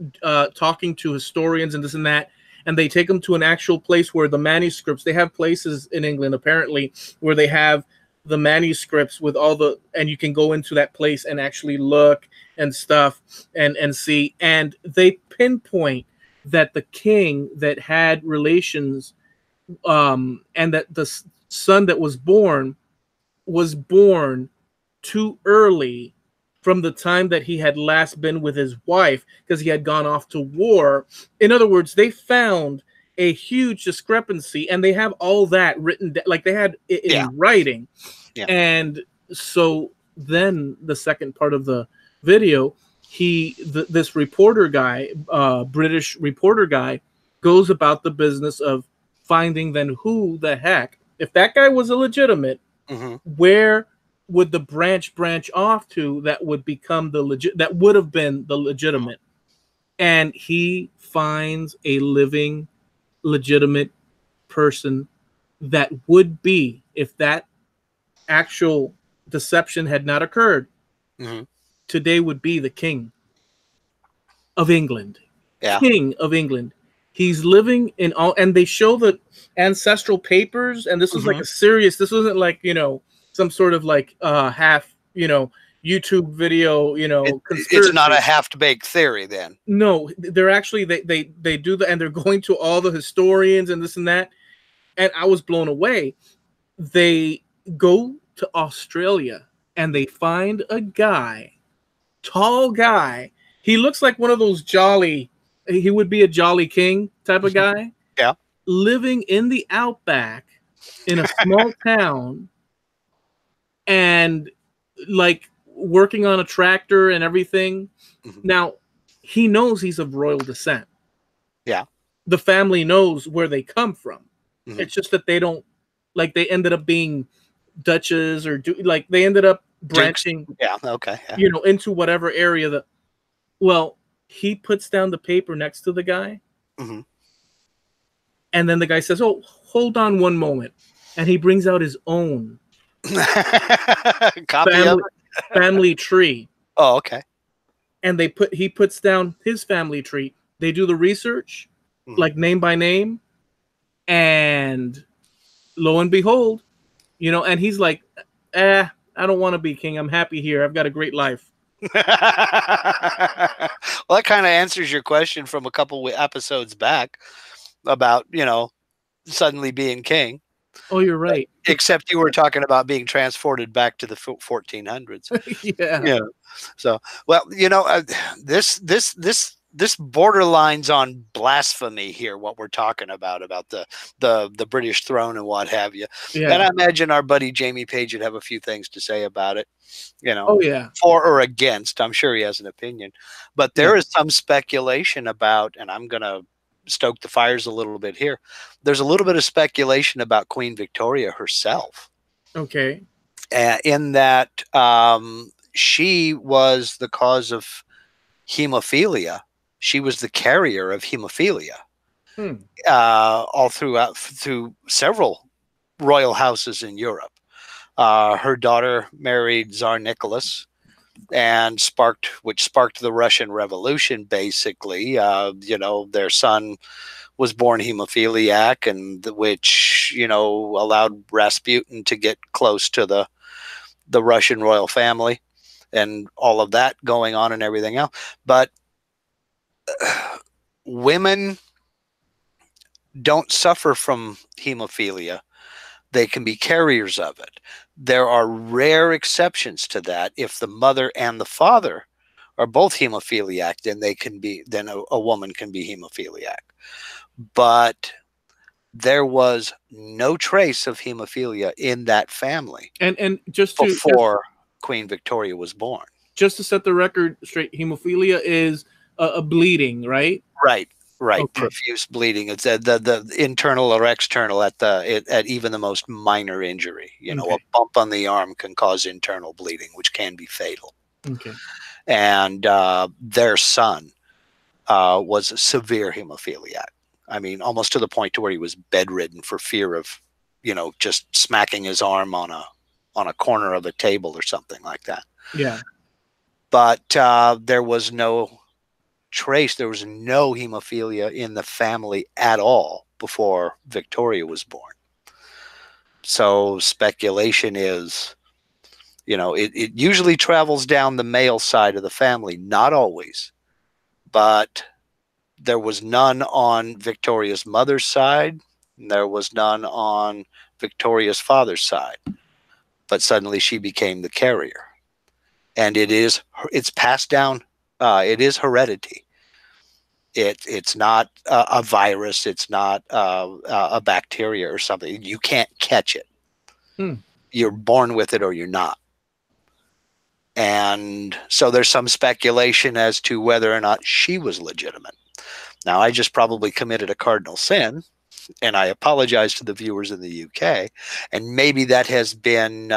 talking to historians and this and that, and they take him to an actual place where the manuscripts, they have places in England apparently where they have the manuscripts with all the, and you can go into that place and actually look and stuff and see, and they pinpoint that the king that had relations and that the son that was born too early from the time that he had last been with his wife because he had gone off to war. In other words, they found a huge discrepancy, and they have all that written, like they had it in writing. And so then the second part of the video, this reporter guy, British reporter guy, goes about the business of finding then who the heck, if that guy was illegitimate, where would the branch off to that would become that would have been the legitimate. And he finds a living legitimate person that would be, if that actual deception had not occurred, today would be the king of England. King of England. He's living in all, and they show the ancestral papers, and this was like a serious, this wasn't like, some sort of like half, YouTube video, it's not a half-baked theory then. No, they're actually, they do that, and they're going to all the historians and this and that. And I was blown away. They go to Australia and they find a guy, tall guy. He looks like one of those he would be a jolly king type of guy. Living in the outback in a small town and like working on a tractor and everything. Now, he knows he's of royal descent. The family knows where they come from. It's just that they don't, like, they ended up being duchess or they ended up branching into whatever area well, he puts down the paper next to the guy, and then the guy says, "Oh, hold on one moment," and he brings out his own family tree. Oh, okay. And he puts down his family tree. They do the research, like name by name, and lo and behold, and he's like, I don't want to be king. I'm happy here. I've got a great life. Well, that kind of answers your question from a couple episodes back about, suddenly being king. Oh, you're right. Except you were talking about being transported back to the 1400s. Yeah. So, well, this borderlines on blasphemy here, what we're talking about the British throne and what have you. And I imagine our buddy Jamie Page would have a few things to say about it, for or against. I'm sure he has an opinion, but there is some speculation about, and I'm going to stoke the fires a little bit here. There's a little bit of speculation about Queen Victoria herself. Okay. In that she was the cause of hemophilia. She was the carrier of hemophilia all through several royal houses in Europe. Her daughter married Tsar Nicholas, and sparked the Russian Revolution. Basically, their son was born hemophiliac, and which allowed Rasputin to get close to the Russian royal family, and all of that going on and everything else. But women don't suffer from hemophilia. They can be carriers of it. There are rare exceptions to that if the mother and the father are both hemophiliac, then a woman can be hemophiliac. But there was no trace of hemophilia in that family And just before Queen Victoria was born. just to set the record straight, hemophilia is a bleeding, right? Right. Right. Okay. Profuse bleeding. It's the internal or external at even the most minor injury. You know, Okay. a bump on the arm can cause internal bleeding, which can be fatal. Okay. And their son was a severe hemophiliac. I mean, almost to the point to where he was bedridden for fear of, just smacking his arm on a corner of a table or something like that. Yeah. But there was no trace. There was no hemophilia in the family at all before Victoria was born. So speculation is, it usually travels down the male side of the family, not always, but there was none on Victoria's mother's side. And there was none on Victoria's father's side, but suddenly she became the carrier, and it's passed down. It is heredity. It's not a virus. It's not a bacteria or something. You can't catch it. You're born with it or you're not. And so there's some speculation as to whether or not she was legitimate. Now, I just probably committed a cardinal sin, and I apologize to the viewers in the UK. And maybe that has been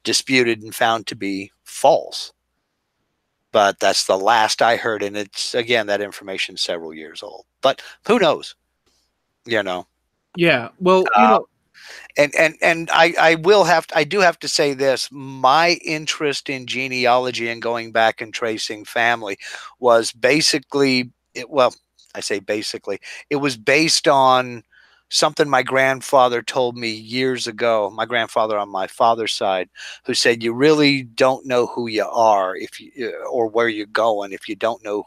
disputed and found to be false. But that's the last I heard, and it's, again, that information's several years old. But who knows? Yeah. Well, And I do have to say this. My interest in genealogy and going back and tracing family was basically, I say basically, it was based on something my grandfather told me years ago, my grandfather on my father's side, who said, you really don't know who you are or where you're going if you don't know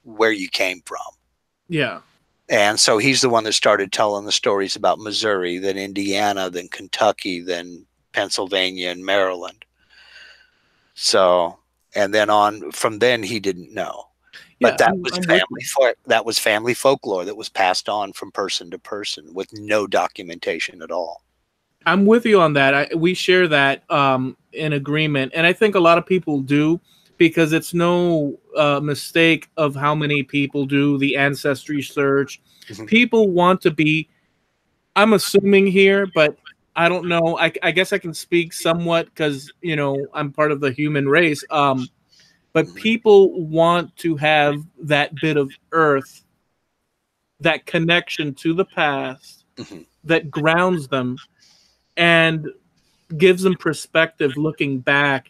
where you came from. Yeah. And so he's the one that started telling the stories about Missouri, then Indiana, then Kentucky, then Pennsylvania and Maryland. So, and then from then he didn't know. Yeah, but that was family folklore that was passed on from person to person with no documentation at all. I'm with you on that. We share that in agreement, and I think a lot of people do, because it's no mistake of how many people do the ancestry search. Mm-hmm. People want to be, I'm assuming here, but I don't know. I guess I can speak somewhat because, I'm part of the human race. But people want to have that bit of earth, that connection to the past, mm-hmm. that grounds them and gives them perspective looking back,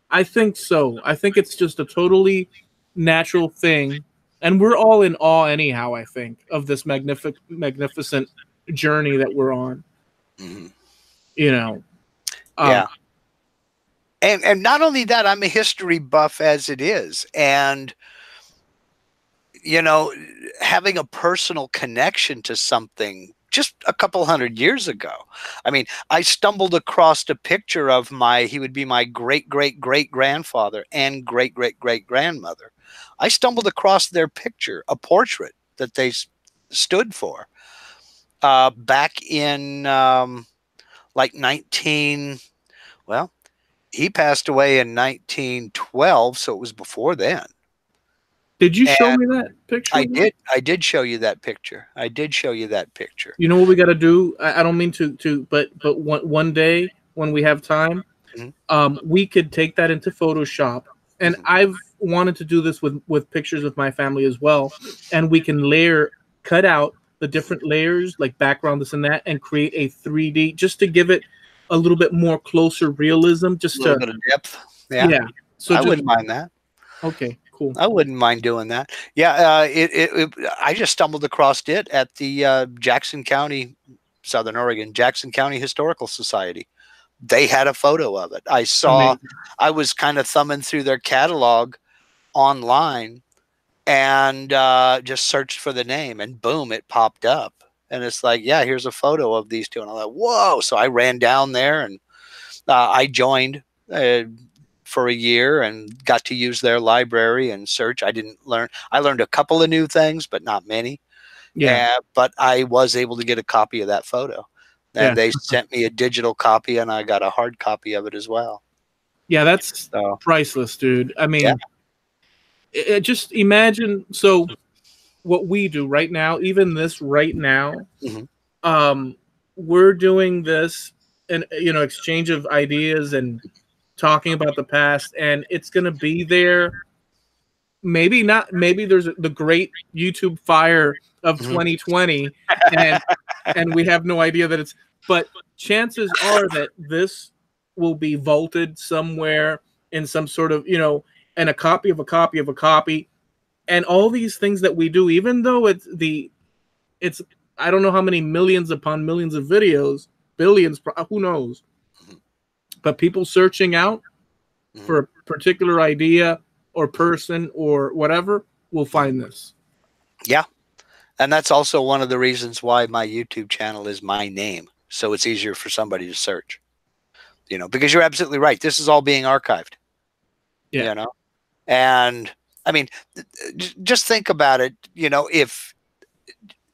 I think so. I think it's just a totally natural thing. And we're all in awe anyhow, I think, of this magnificent journey that we're on. Mm-hmm. Yeah. And not only that, I'm a history buff as it is. And, having a personal connection to something just a couple hundred years ago. I mean, I stumbled across a picture of he would be my great-great-great-grandfather and great-great-great-grandmother. I stumbled across their picture, a portrait that they stood for, back in he passed away in 1912, so it was before then. Did you show me that picture? I did show you that picture. You know what we got to do? I don't mean to, but one day when we have time, mm-hmm. We could take that into Photoshop. And mm-hmm. I've wanted to do this with pictures of my family as well. And we can cut out the different layers, like background, this and that, and create a 3D just to give it a little bit more closer realism. Just a little bit of depth. Yeah. So I wouldn't mind that. Okay. Cool. I wouldn't mind doing that. Yeah, I just stumbled across it at the Jackson County, Southern Oregon, Jackson County Historical Society. They had a photo of it. I was kind of thumbing through their catalog online and just searched for the name, and boom, it popped up. And it's like, yeah, here's a photo of these two. And I'm like, whoa. So I ran down there and I joined. for a year and got to use their library and search. I learned a couple of new things, but not many. Yeah. But I was able to get a copy of that photo, Yeah. and they sent me a digital copy, and I got a hard copy of it as well. Yeah, that's So priceless, dude. I yeah. mean, just imagine. So, what we do right now, even this right now, Mhm. um, we're doing this, and exchange of ideas and talking about the past, and it's gonna be there. Maybe not. Maybe there's the great YouTube fire of Mhm. 2020, and we have no idea that it's. But chances are that this will be vaulted somewhere in some sort of and a copy of a copy of a copy, and all these things that we do, even though it's I don't know how many millions upon millions of videos, billions, who knows, Mhm. but people searching out Mhm. for a particular idea or person or whatever will find this. Yeah. And that's also one of the reasons why my YouTube channel is my name. So it's easier for somebody to search, because you're absolutely right. This is all being archived, Yeah. And I mean, just think about it.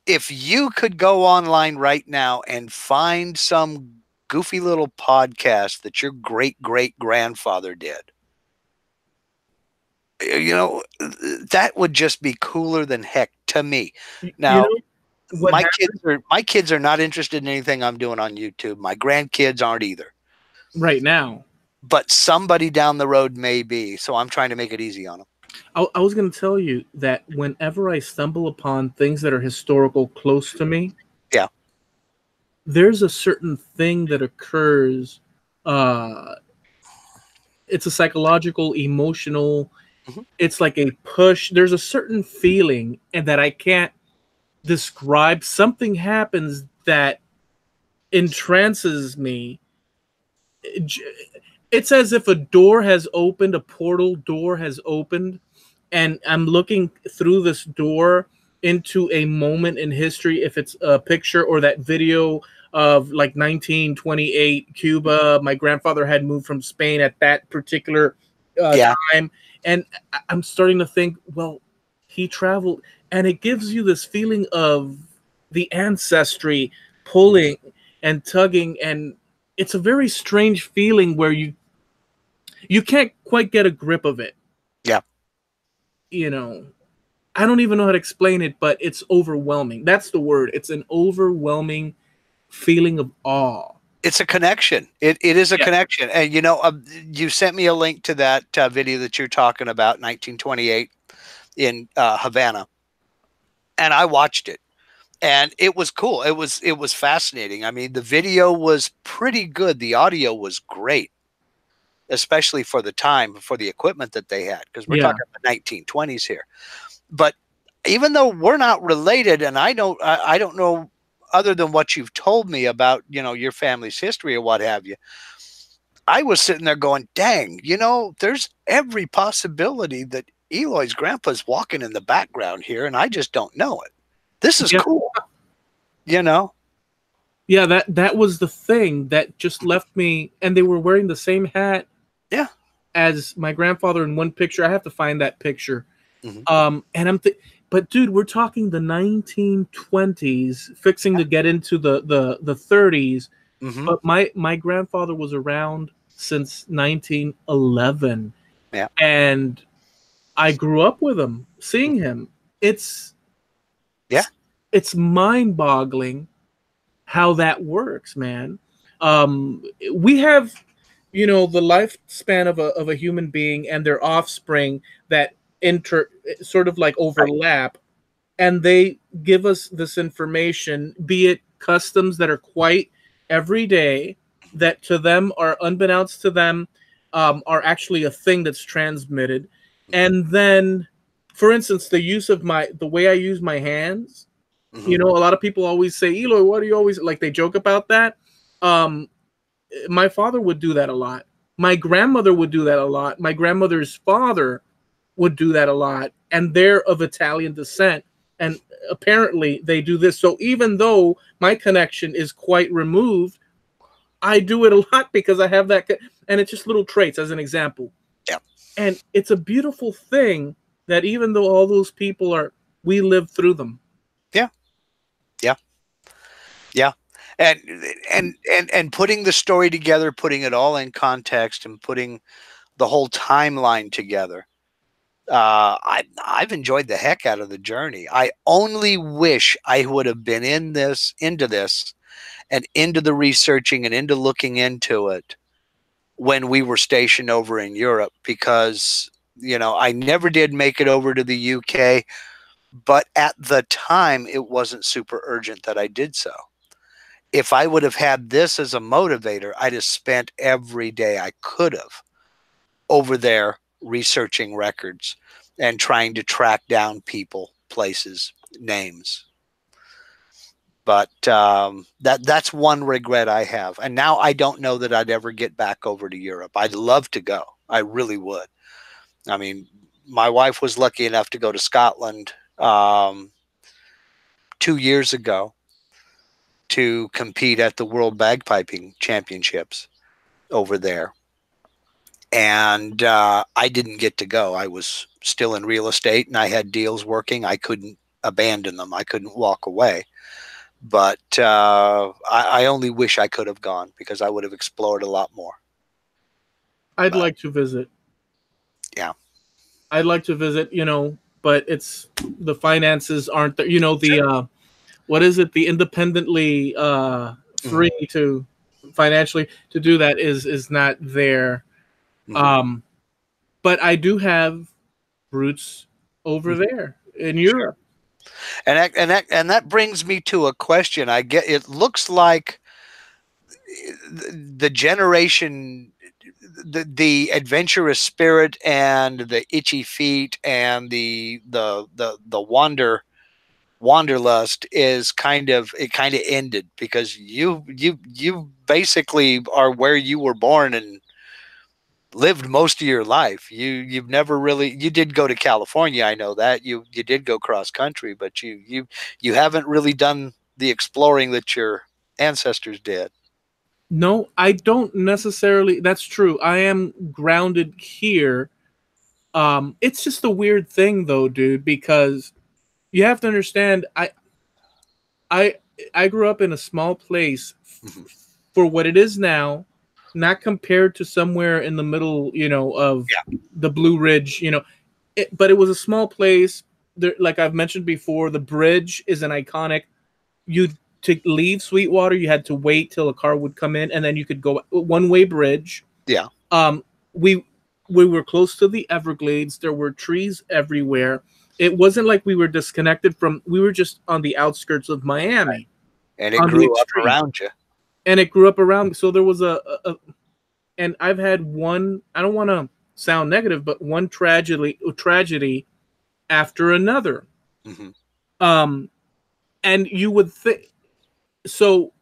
If you could go online right now and find some goofy little podcast that your great great grandfather did, that would just be cooler than heck to me. You Now, know what happened my kids are not interested in anything I'm doing on YouTube. My grandkids aren't either. right now? But somebody down the road may be. So I'm trying to make it easy on them. I was going to tell you that whenever I stumble upon things that are historical close to me, Yeah. there's a certain thing that occurs. It's a psychological, emotional. Mhm. It's like a push. There's a certain feeling, and that I can't describe. Something happens that entrances me. It's as if a door has opened, a portal door has opened, and I'm looking through this door into a moment in history. If it's a picture or that video of like 1928 Cuba, my grandfather had moved from Spain at that particular Yeah. time, and I'm starting to think, well, he traveled, and it gives you this feeling of the ancestry pulling and tugging, and it's a very strange feeling where you can't quite get a grip of it. Yeah. You know, I don't even know how to explain it, but it's overwhelming. That's the word. It's an overwhelming feeling of awe. It's a connection. It is a Yeah. connection. And, you sent me a link to that video that you're talking about, 1928 in Havana. And I watched it. And it was cool. It was fascinating. I mean, the video was pretty good. The audio was great, especially for the time, for the equipment that they had, because we're Yeah. talking the 1920s here. But even though we're not related, and I don't know other than what you've told me about, your family's history or what have you, I was sitting there going, dang, there's every possibility that Eloy's grandpa's walking in the background here, and I just don't know it. This is Yeah. cool. Yeah, that was the thing that just left me, and they were wearing the same hat Yeah. as my grandfather in one picture. I have to find that picture. Mhm. And but dude, we're talking the 1920s, fixing to get into the 30s. Mhm. But my grandfather was around since 1911, Yeah. and I grew up with him, seeing him. It's Yeah. it's mind-boggling how that works, man. We have, the lifespan of a human being and their offspring that sort of like Right. overlap, and they give us this information, be it customs that are quite everyday, that to them are unbeknownst to them, are actually a thing that's transmitted. And then, for instance, the way I use my hands. Mhm. A lot of people always say, Eloy, what do you always like? They joke about that. Um, my father would do that a lot. My grandmother would do that a lot. My grandmother's father would do that a lot. And they're of Italian descent. And apparently they do this. So even though my connection is quite removed, I do it a lot because I have that. And it's just little traits, as an example. And it's a beautiful thing that even though all those people are, we lived through them. Yeah. Yeah. Yeah. And and putting the story together, putting it all in context, and putting the whole timeline together. I've enjoyed the heck out of the journey. I only wish I would have been into this, and into the researching and into looking into it when we were stationed over in Europe, because I never did make it over to the UK, but at the time it wasn't super urgent that I did so. If I would have had this as a motivator, I'd have spent every day I could have over there researching records and trying to track down people, places, names. But that's one regret I have. And now I don't know that I'd ever get back over to Europe. I'd love to go. I really would. I mean, my wife was lucky enough to go to Scotland 2 years ago to compete at the World Bagpiping Championships over there. And I didn't get to go. I was still in real estate and I had deals working. I couldn't abandon them. I couldn't walk away. But I only wish I could have gone, because I would have explored a lot more. I'd like to visit. Yeah. I'd like to visit, but it's the finances aren't there. The what is it? The independently free to financially to do that is not there. But I do have roots over there in Europe. And that brings me to a question. It looks like the generation, the adventurous spirit and the itchy feet and the wanderlust is kind of ended, because you basically are where you were born and lived most of your life. You've never really, you did go to California, I know that you did go cross country, but you haven't really done the exploring that your ancestors did. No, I don't necessarily. That's true. I am grounded here. It's just a weird thing though, dude, because you have to understand, I I grew up in a small place for what it is now, not compared to somewhere in the middle, of the Blue Ridge, but it was a small place. There, like I've mentioned before, the bridge is an iconic. To leave Sweetwater, you had to wait till a car would come in, and then you could go one-way bridge. Yeah. We were close to the Everglades. There were trees everywhere. It wasn't like we were disconnected from. We were just on the outskirts of Miami, right. And it grew up around you. And it grew up around. So there was and I've had one. I don't want to sound negative, but one tragedy after another. And you would think. So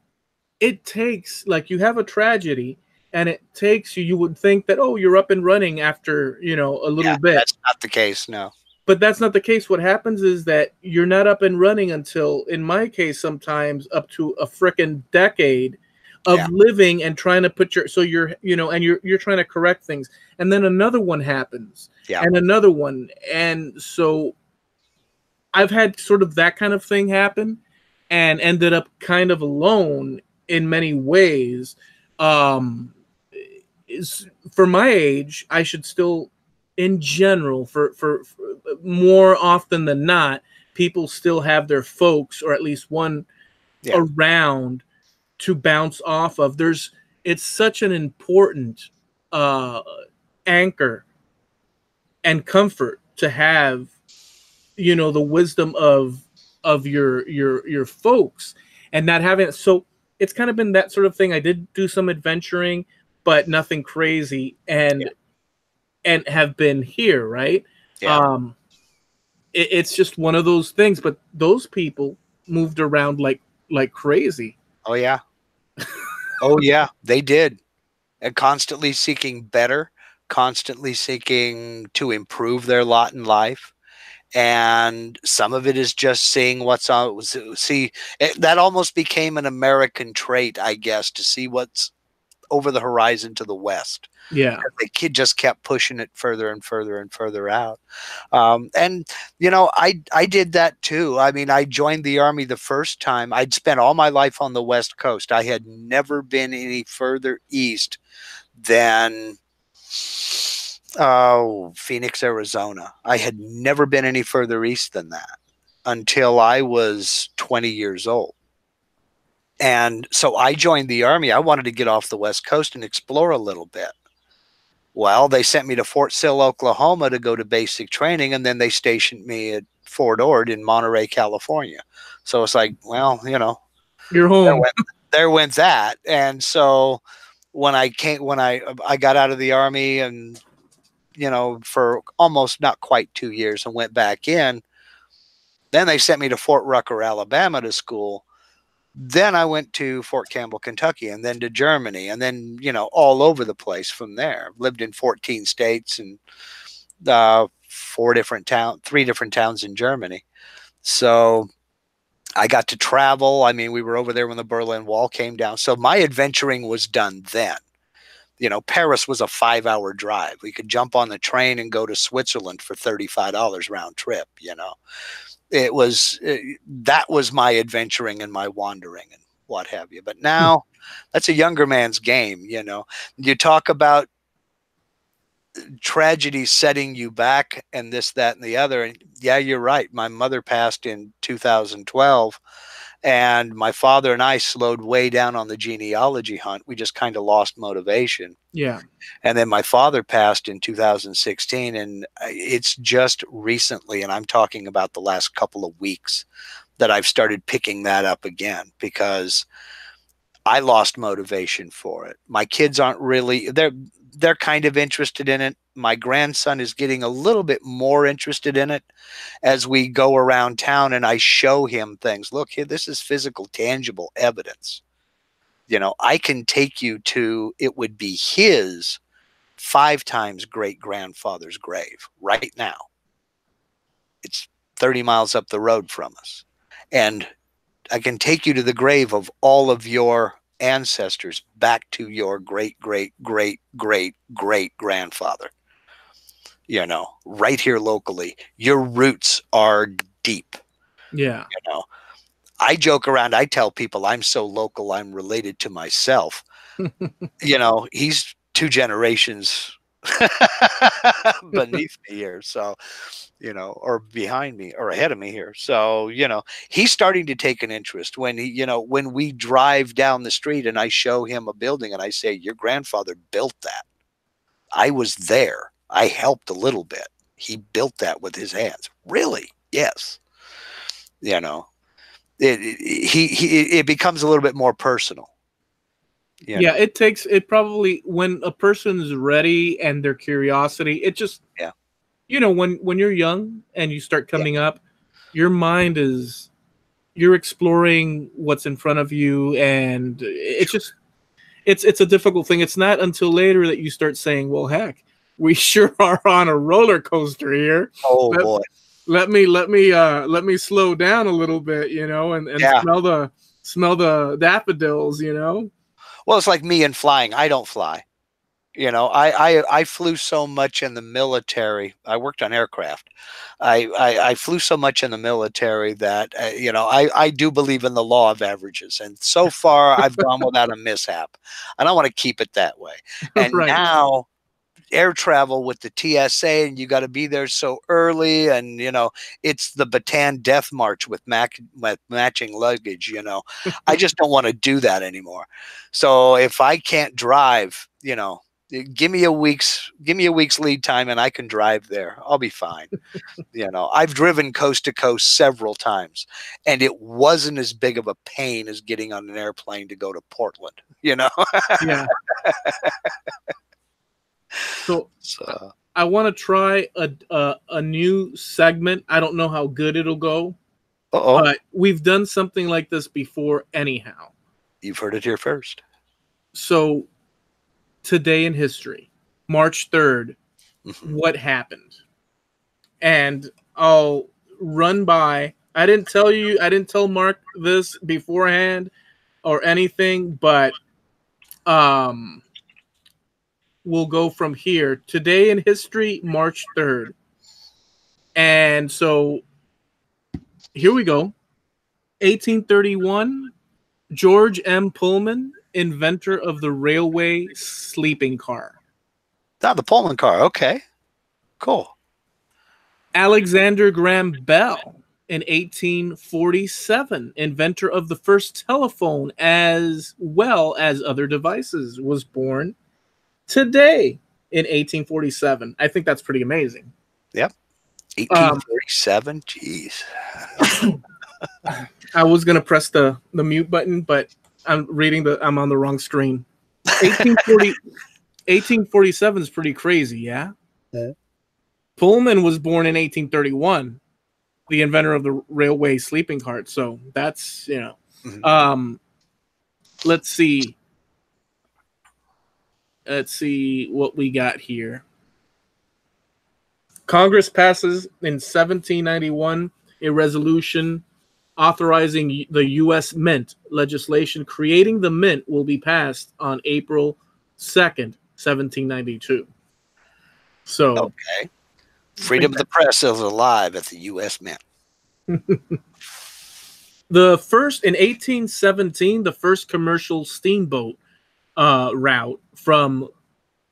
it takes, like, you have a tragedy and it takes you would think that, oh, you're up and running after, a little bit. That's not the case. No. But that's not the case. What happens is that you're not up and running until, in my case, sometimes up to a frickin' decade of living and trying to put so you're, and you're trying to correct things. And then another one happens and another one. And so I've had sort of that kind of thing happen and ended up kind of alone in many ways. For my age, I should still, in general, for more often than not, people still have their folks, or at least one around to bounce off of. It's such an important anchor and comfort to have, the wisdom of your folks, and not having. So it's kind of been that sort of thing. I did do some adventuring, but nothing crazy, and have been here, right? It's just one of those things. But those people moved around like crazy. Oh yeah. Oh yeah, they did. And constantly seeking better, constantly seeking to improve their lot in life. And some of it is just seeing what's on. That almost became an American trait, I guess, to see what's over the horizon to the west. Yeah. The kid just kept pushing it further and further and further out. And, you know, I did that too. I mean, I joined the Army the first time. I'd spent all my life on the West Coast. I had never been any further east than Phoenix, Arizona. I had never been any further east than that until I was 20 years old. And so I joined the Army. I wanted to get off the West Coast and explore a little bit. Well, they sent me to Fort Sill, Oklahoma to go to basic training, and then they stationed me at Fort Ord in Monterey, California. So it's like, well, you know, You're home. There went that. And so when I got out of the Army and, you know, for almost not quite 2 years and went back in, then they sent me to Fort Rucker, Alabama to school. Then I went to Fort Campbell, Kentucky, and then to Germany, and then, you know, all over the place from there. Lived in 14 states and 3 different towns in Germany. So I got to travel. I mean, we were over there when the Berlin Wall came down. So my adventuring was done then. You know, Paris was a 5-hour drive. We could jump on the train and go to Switzerland for $35 round trip, you know. That was my adventuring and my wandering and what have you. But now that's a younger man's game. You know, you talk about tragedy setting you back and this, that, and the other. And yeah, you're right. My mother passed in 2012 and my father and I slowed way down on the genealogy hunt. We just kind of lost motivation. Yeah. And then my father passed in 2016, and it's just recently, and I'm talking about the last couple of weeks, that I've started picking that up again because I lost motivation for it. My kids aren't really, they're kind of interested in it. My grandson is getting a little bit more interested in it as we go around town and I show him things. Look here, this is physical, tangible evidence. You know, I can take you to, it would be his 5 times great grandfather's grave right now. It's 30 miles up the road from us. And I can take you to the grave of all of your ancestors back to your great, great, great, great, great grandfather. You know, right here locally, your roots are deep. Yeah. You know, I joke around. I tell people I'm so local, I'm related to myself. You know, he's 2 generations beneath me here. So, you know, or behind me or ahead of me here. So, you know, he's starting to take an interest when he, you know, when we drive down the street and I show him a building and I say, your grandfather built that. I was there. I helped a little bit. He built that with his hands. Really? Yes. You know, it becomes a little bit more personal. Yeah, it probably, when a person's ready and their curiosity, it just, yeah. You know, when you're young and you start coming up, your mind is, you're exploring what's in front of you, and it's just, it's a difficult thing. It's not until later that you start saying, well, heck, we sure are on a roller coaster here. Oh boy. Let me slow down a little bit, you know, and smell the daffodils, you know. Well, it's like me and flying. I don't fly. You know, I flew so much in the military. I worked on aircraft. I flew so much in the military that, you know, I do believe in the law of averages. And so far, I've gone without a mishap. And I want to keep it that way. And Right. now, air travel with the TSA, and you got to be there so early. And, you know, it's the Bataan Death March with matching luggage, you know. I just don't want to do that anymore. So if I can't drive, you know, give me a week's lead time and I can drive there. I'll be fine. You know, I've driven coast to coast several times and it wasn't as big of a pain as getting on an airplane to go to Portland, you know? Yeah. So I want to try a new segment. I don't know how good it'll go. But we've done something like this before anyhow. You've heard it here first. So today in history, March 3rd, what happened? And I'll run by, I didn't tell Mark this beforehand or anything, but Um, we'll go from here. Today in history, March 3rd. And so here we go. 1831, George M. Pullman, inventor of the railway sleeping car. Oh, the Pullman car. Okay. Cool. Alexander Graham Bell, in 1847, inventor of the first telephone as well as other devices, was born today in 1847. I think that's pretty amazing. Yep. 1837. Jeez. I was gonna press the mute button, but I'm on the wrong screen. 1847 is pretty crazy, yeah? Pullman was born in 1831, the inventor of the railway sleeping cart. So that's, let's see. Let's see what we got here. Congress passes in 1791 a resolution authorizing the U.S. Mint legislation. Creating the mint will be passed on April 2nd, 1792. So, okay. Freedom of the press is alive at the U.S. Mint. The first, in 1817, the first commercial steamboat route from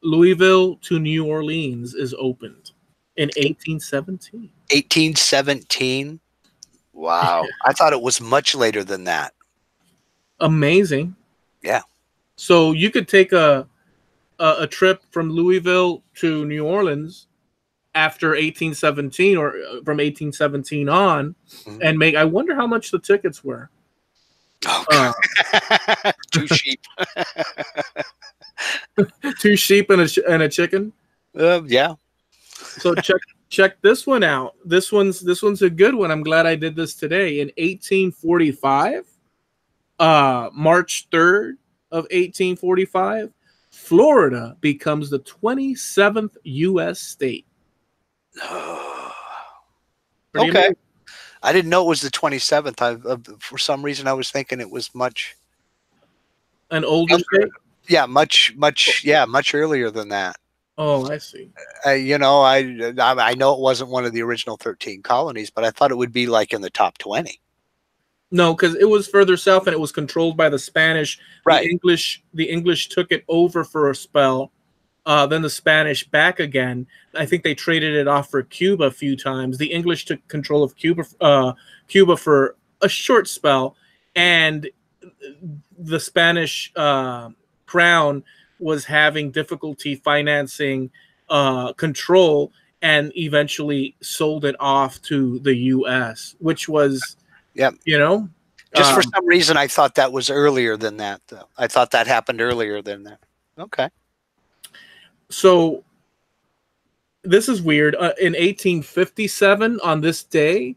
Louisville to New Orleans is opened in 1817. 1817? Wow. I thought it was much later than that. Amazing. Yeah. So you could take a trip from Louisville to New Orleans after 1817 or from 1817 on and make, I wonder how much the tickets were. Oh, too cheap. 2 sheep and a chicken. Yeah. So check this one out. This one's a good one. I'm glad I did this today. In 1845, March 3rd of 1845, Florida becomes the 27th U.S. state. Okay. Amazing. I didn't know it was the 27th. For some reason, I was thinking it was much an older state. Yeah, much earlier than that. Oh, I see. I know it wasn't one of the original 13 colonies, but I thought it would be like in the top 20. No, because it was further south and it was controlled by the Spanish. Right. The English took it over for a spell. Then the Spanish back again. I think they traded it off for Cuba a few times. The English took control of Cuba for a short spell, and the Spanish crown was having difficulty financing control, and eventually sold it off to the U.S., which was, just for some reason I thought that was earlier than that, though. I thought that happened earlier than that. Okay. So this is weird. In 1857, on this day,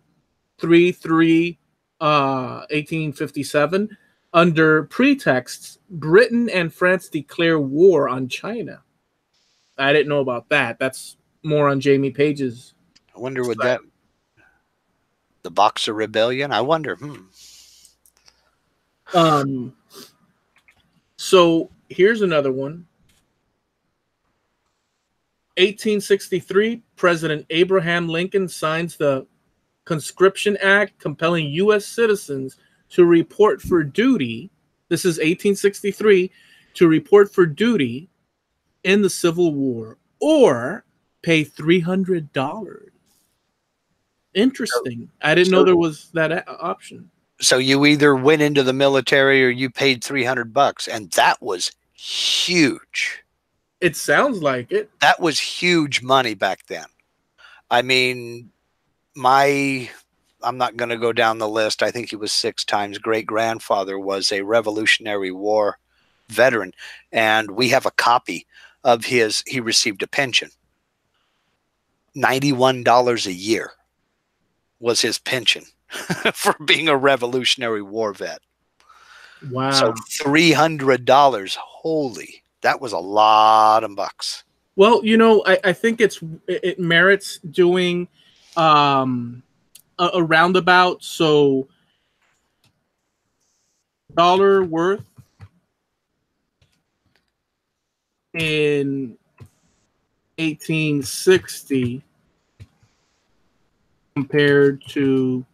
1857, under pretexts, Britain and France declare war on China. I didn't know about that. That's more on Jamie Page's. I wonder what that. The Boxer Rebellion. I wonder. So here's another one. 1863, President Abraham Lincoln signs the Conscription Act, compelling U.S. citizens to report for duty. This is 1863, to report for duty in the Civil War or pay $300. Interesting. I didn't know there was that option. So you either went into the military or you paid $300, and that was huge. It sounds like it. That was huge money back then. I mean, I'm not going to go down the list. I think he was 6 times. Great-grandfather was a Revolutionary War veteran, and we have a copy of his. He received a pension. $91 a year was his pension for being a Revolutionary War vet. Wow. So $300. Holy. That was a lot of bucks. Well, I think it merits doing a roundabout. So dollar worth in 1860 compared to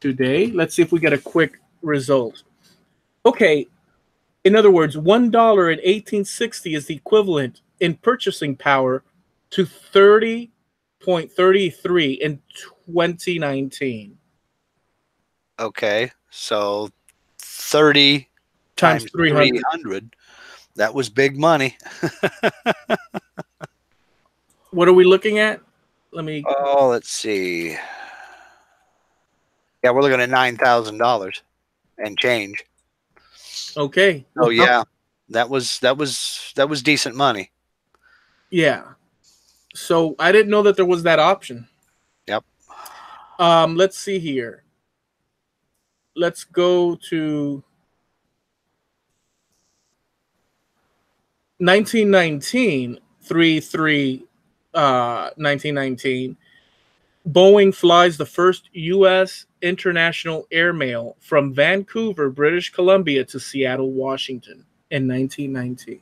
today? Let's see if we get a quick result. Okay, in other words, $1 in 1860 is the equivalent in purchasing power to 30.33 in 2019. Okay, so 30 Times times 300. 300. That was big money. What are we looking at? Let me. Oh, let's see. Yeah, we're looking at $9,000 and change. Okay. Oh Well, yeah, that was decent money. yeah. So I didn't know that there was that option. Yep. Let's see here. Let's go to 1919, 1919. Boeing flies the first U.S. international airmail from Vancouver, British Columbia to Seattle, Washington in 1919.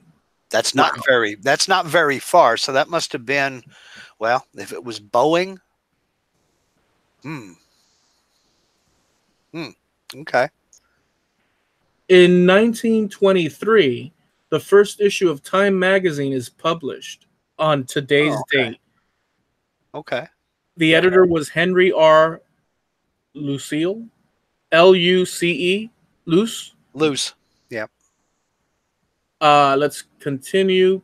That's Wow. not very far. So that must have been, well, if it was Boeing. Okay. In 1923, the first issue of Time magazine is published on today's date. Okay. The editor was Henry R. Lucille, Luce, Luce. Loose. Yep. Let's continue.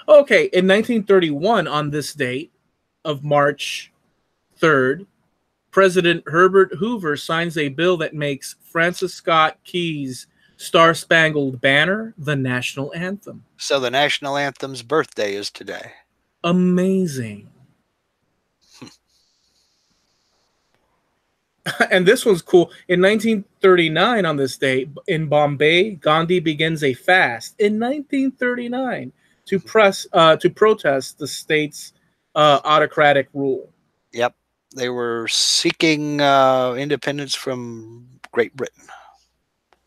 Okay, in 1931, on this date of March 3rd, President Herbert Hoover signs a bill that makes Francis Scott Key's Star Spangled Banner the national anthem. So the national anthem's birthday is today. Amazing. And this one's cool. In 1939, on this date, in Bombay, Gandhi begins a fast in 1939 to protest the state's autocratic rule. Yep. They were seeking independence from Great Britain.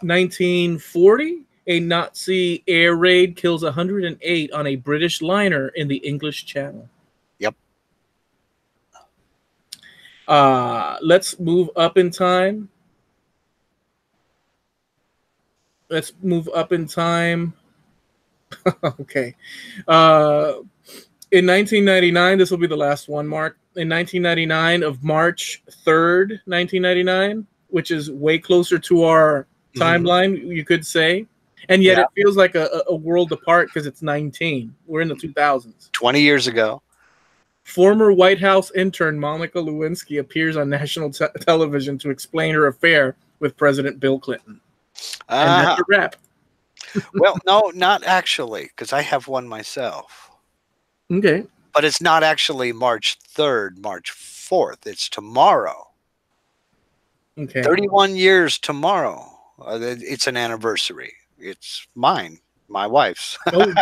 1940, a Nazi air raid kills 108 on a British liner in the English Channel. Yep. Let's move up in time. Okay. In 1999, this will be the last one, Mark. In 1999 of March 3rd, 1999, which is way closer to our timeline, you could say. And yet it feels like a world apart because it's 19. We're in the 2000s. 20 years ago. Former White House intern Monica Lewinsky appears on national television to explain her affair with President Bill Clinton. And that's a wrap. Well, no, not actually, because I have one myself. Okay. But it's not actually March 3rd, March 4th. It's tomorrow. Okay. 31 years tomorrow. It's an anniversary. It's mine, my wife's. Oh,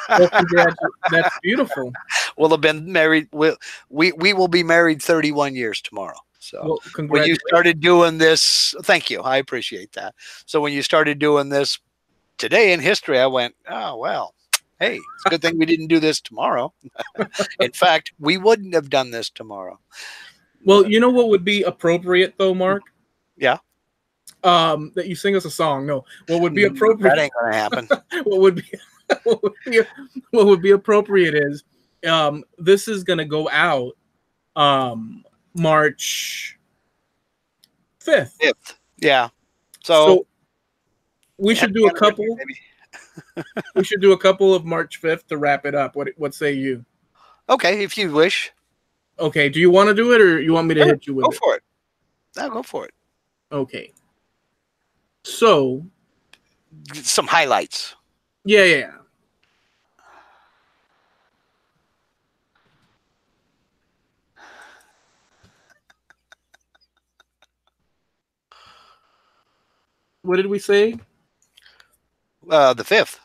that's beautiful. We'll have been married. We will be married 31 years tomorrow. So when you started doing this, thank you. I appreciate that. So when you started doing this today in history, I went, oh, well, hey, it's a good thing we didn't do this tomorrow. In fact, we wouldn't have done this tomorrow. Well, you know what would be appropriate though, Mark? Yeah. That you sing us a song. No, what would be appropriate? That ain't gonna happen. what would be appropriate is this is gonna go out March 5th. Yeah. So we should do a couple. We should do a couple of March 5th to wrap it up. What say you? Okay, if you wish. Okay. Do you want to do it, or you want me to hit you with it? Go for it. No, go for it. Okay. So, some highlights. Yeah. What did we say? The 5th.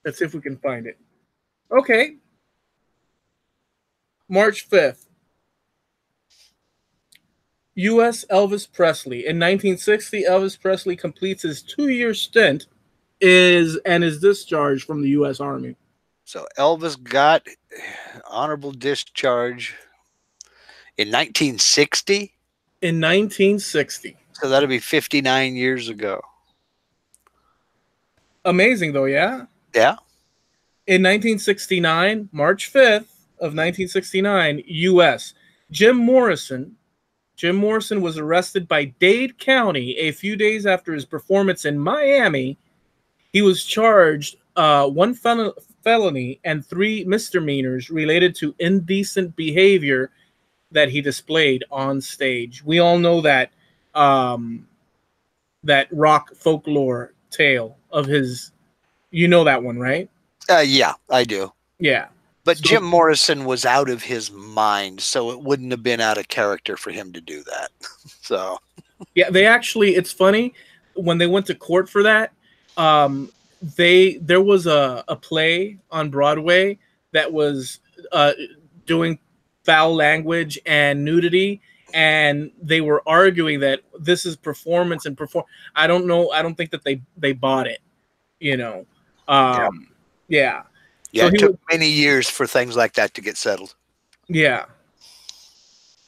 Let's see if we can find it. Okay. March 5th. U.S. Elvis Presley. In 1960, Elvis Presley completes his 2-year stint is discharged from the U.S. Army. So Elvis got honorable discharge in 1960. In 1960. So that'll be 59 years ago. Amazing, though, yeah? Yeah. In 1969, March 5th of 1969, U.S., Jim Morrison was arrested by Dade County a few days after his performance in Miami. He was charged one felony and 3 misdemeanors related to indecent behavior that he displayed on stage. We all know that that rock folklore tale of his. You know that one, right? Yeah, I do. Yeah. But So, Jim Morrison was out of his mind, so it wouldn't have been out of character for him to do that. So yeah, they actually, it's funny, when they went to court for that, there was a play on Broadway that was doing foul language and nudity, and they were arguing that this is performance and perform. I don't know. I don't think that they bought it. You know. yeah, Yeah. yeah. So It took many years for things like that to get settled. yeah.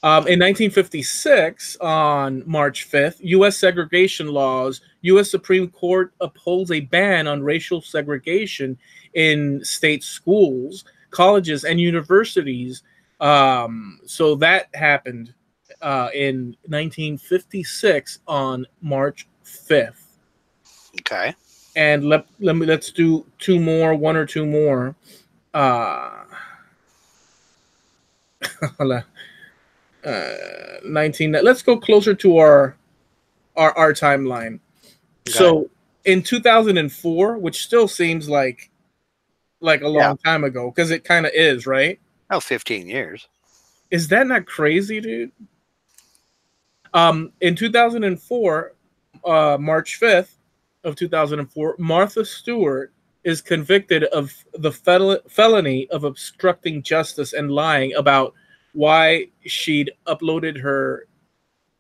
In 1956, on March 5th, U.S. segregation laws, U.S. Supreme Court upholds a ban on racial segregation in state schools, colleges, and universities. So that happened in 1956 on March 5th. Okay. And let's do one or two more. Hold on. 19. Let's go closer to our timeline. Okay. So in 2004, which still seems like a long time ago, because it kind of is, right? Oh, 15 years. Is that not crazy, dude? In 2004, March 5th of 2004, Martha Stewart is convicted of the felony of obstructing justice and lying about why she'd uploaded her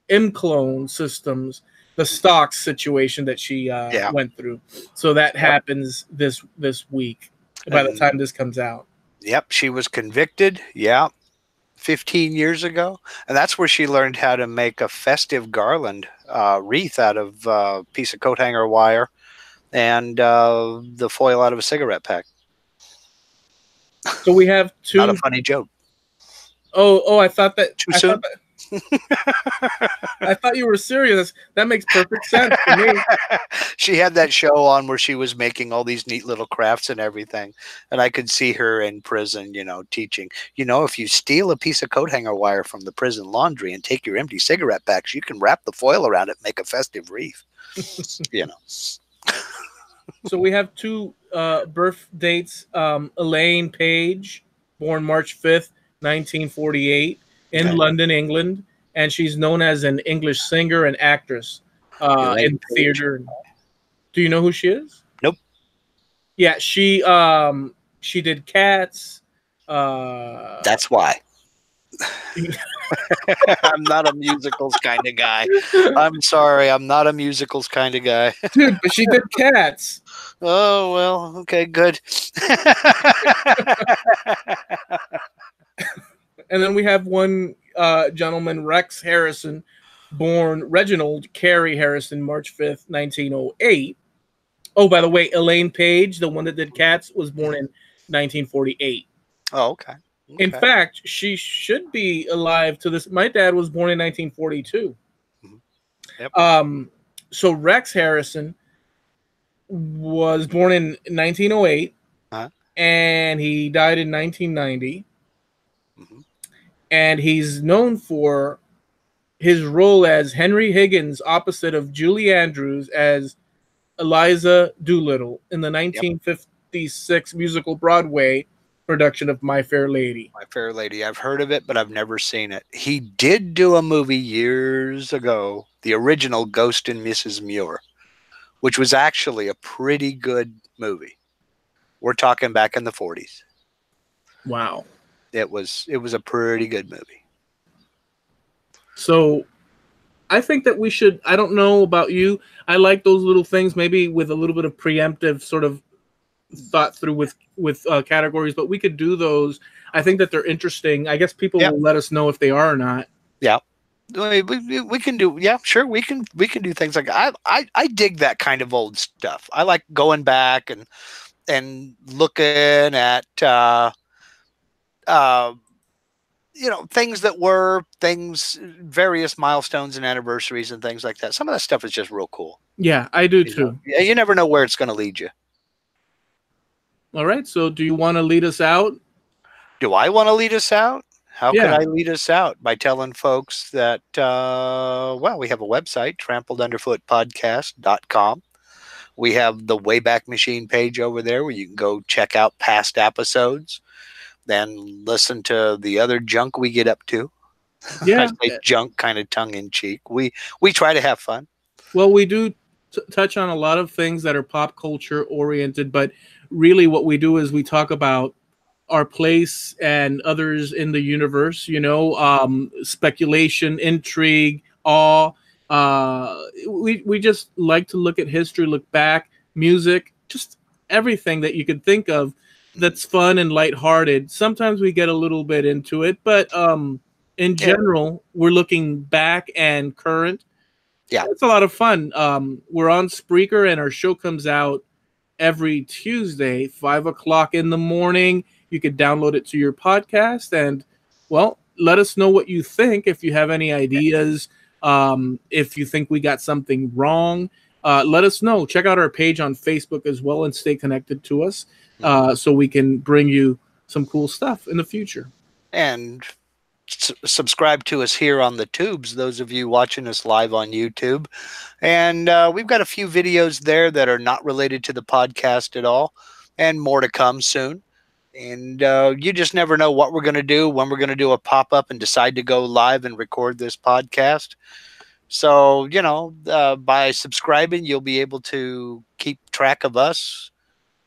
M-clone systems, the stocks situation that she went through. So that happens this week by the time this comes out. Yep, she was convicted. Yeah, 15 years ago, and that's where she learned how to make a festive garland wreath out of a piece of coat hanger wire and the foil out of a cigarette pack. So we have two. Not a funny joke. Oh, I thought that. Too soon? I thought you were serious. That makes perfect sense to me. She had that show on where she was making all these neat little crafts and everything. And I could see her in prison, teaching. If you steal a piece of coat hanger wire from the prison laundry and take your empty cigarette packs, you can wrap the foil around it and make a festive wreath. So we have two birth dates. Elaine Page, born March 5th, 1948. In London, England, and she's known as an English singer and actress in theater. Do you know who she is? Nope. Yeah, she did Cats. That's why. I'm not a musicals kind of guy. I'm sorry, I'm not a musicals kind of guy. Dude, but she did Cats. Oh, well, okay, good. And then we have one gentleman, Rex Harrison, born Reginald Carey Harrison, March 5th, 1908. Oh, by the way, Elaine Page, the one that did Cats, was born in 1948. Oh, okay. In fact, she should be alive to this. My dad was born in 1942. Yep. So Rex Harrison was born in 1908, and he died in 1990. And he's known for his role as Henry Higgins, opposite of Julie Andrews as Eliza Doolittle in the 1956 musical Broadway production of My Fair Lady. My Fair Lady. I've heard of it, but I've never seen it. He did do a movie years ago, the original Ghost and Mrs. Muir, which was actually a pretty good movie. We're talking back in the 40s. Wow. It was a pretty good movie. So I think that we should. I don't know about you. I like those little things, maybe with a little bit of preemptive sort of thought through with categories, but we could do those. I think that they're interesting. I guess people Yeah. will let us know if they are or not. Yeah. We can do, yeah, sure, we can do things like I dig that kind of old stuff. I like going back and looking at uh things that were things, various milestones and anniversaries and things like that. Some of that stuff is just real cool. Yeah, I do too. Yeah, you never know where it's going to lead you. All right. So, do you want to lead us out? Do I want to lead us out? How could Yeah. I lead us out? By telling folks that, well, we have a website, trampledunderfootpodcast.com. We have the Wayback Machine page over there where you can go check out past episodes, then listen to the other junk we get up to. I Yeah. say junk kind of tongue in cheek. We try to have fun. Well, we do touch on a lot of things that are pop culture oriented, but really what we do is we talk about our place and others in the universe, speculation, intrigue, awe. We just like to look at history, look back, music, just everything that you could think of that's fun and lighthearted. Sometimes we get a little bit into it, but in general, we're looking back and current. Yeah. It's a lot of fun. We're on Spreaker, and our show comes out every Tuesday, 5 o'clock in the morning. You could download it to your podcast, and well, let us know what you think. If you have any ideas, if you think we got something wrong, let us know. Check out our page on Facebook as well, and stay connected to us, so we can bring you some cool stuff in the future. And subscribe to us here on the tubes, those of you watching us live on YouTube. And we've got a few videos there that are not related to the podcast at all, and more to come soon. And you just never know what we're going to do, when we're going to do a pop-up and decide to go live and record this podcast. So, by subscribing, you'll be able to keep track of us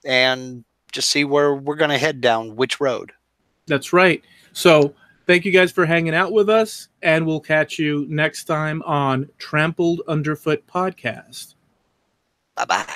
and just see where we're going to head down, which road. That's right. So thank you guys for hanging out with us, and we'll catch you next time on Trampled Underfoot Podcast. Bye-bye.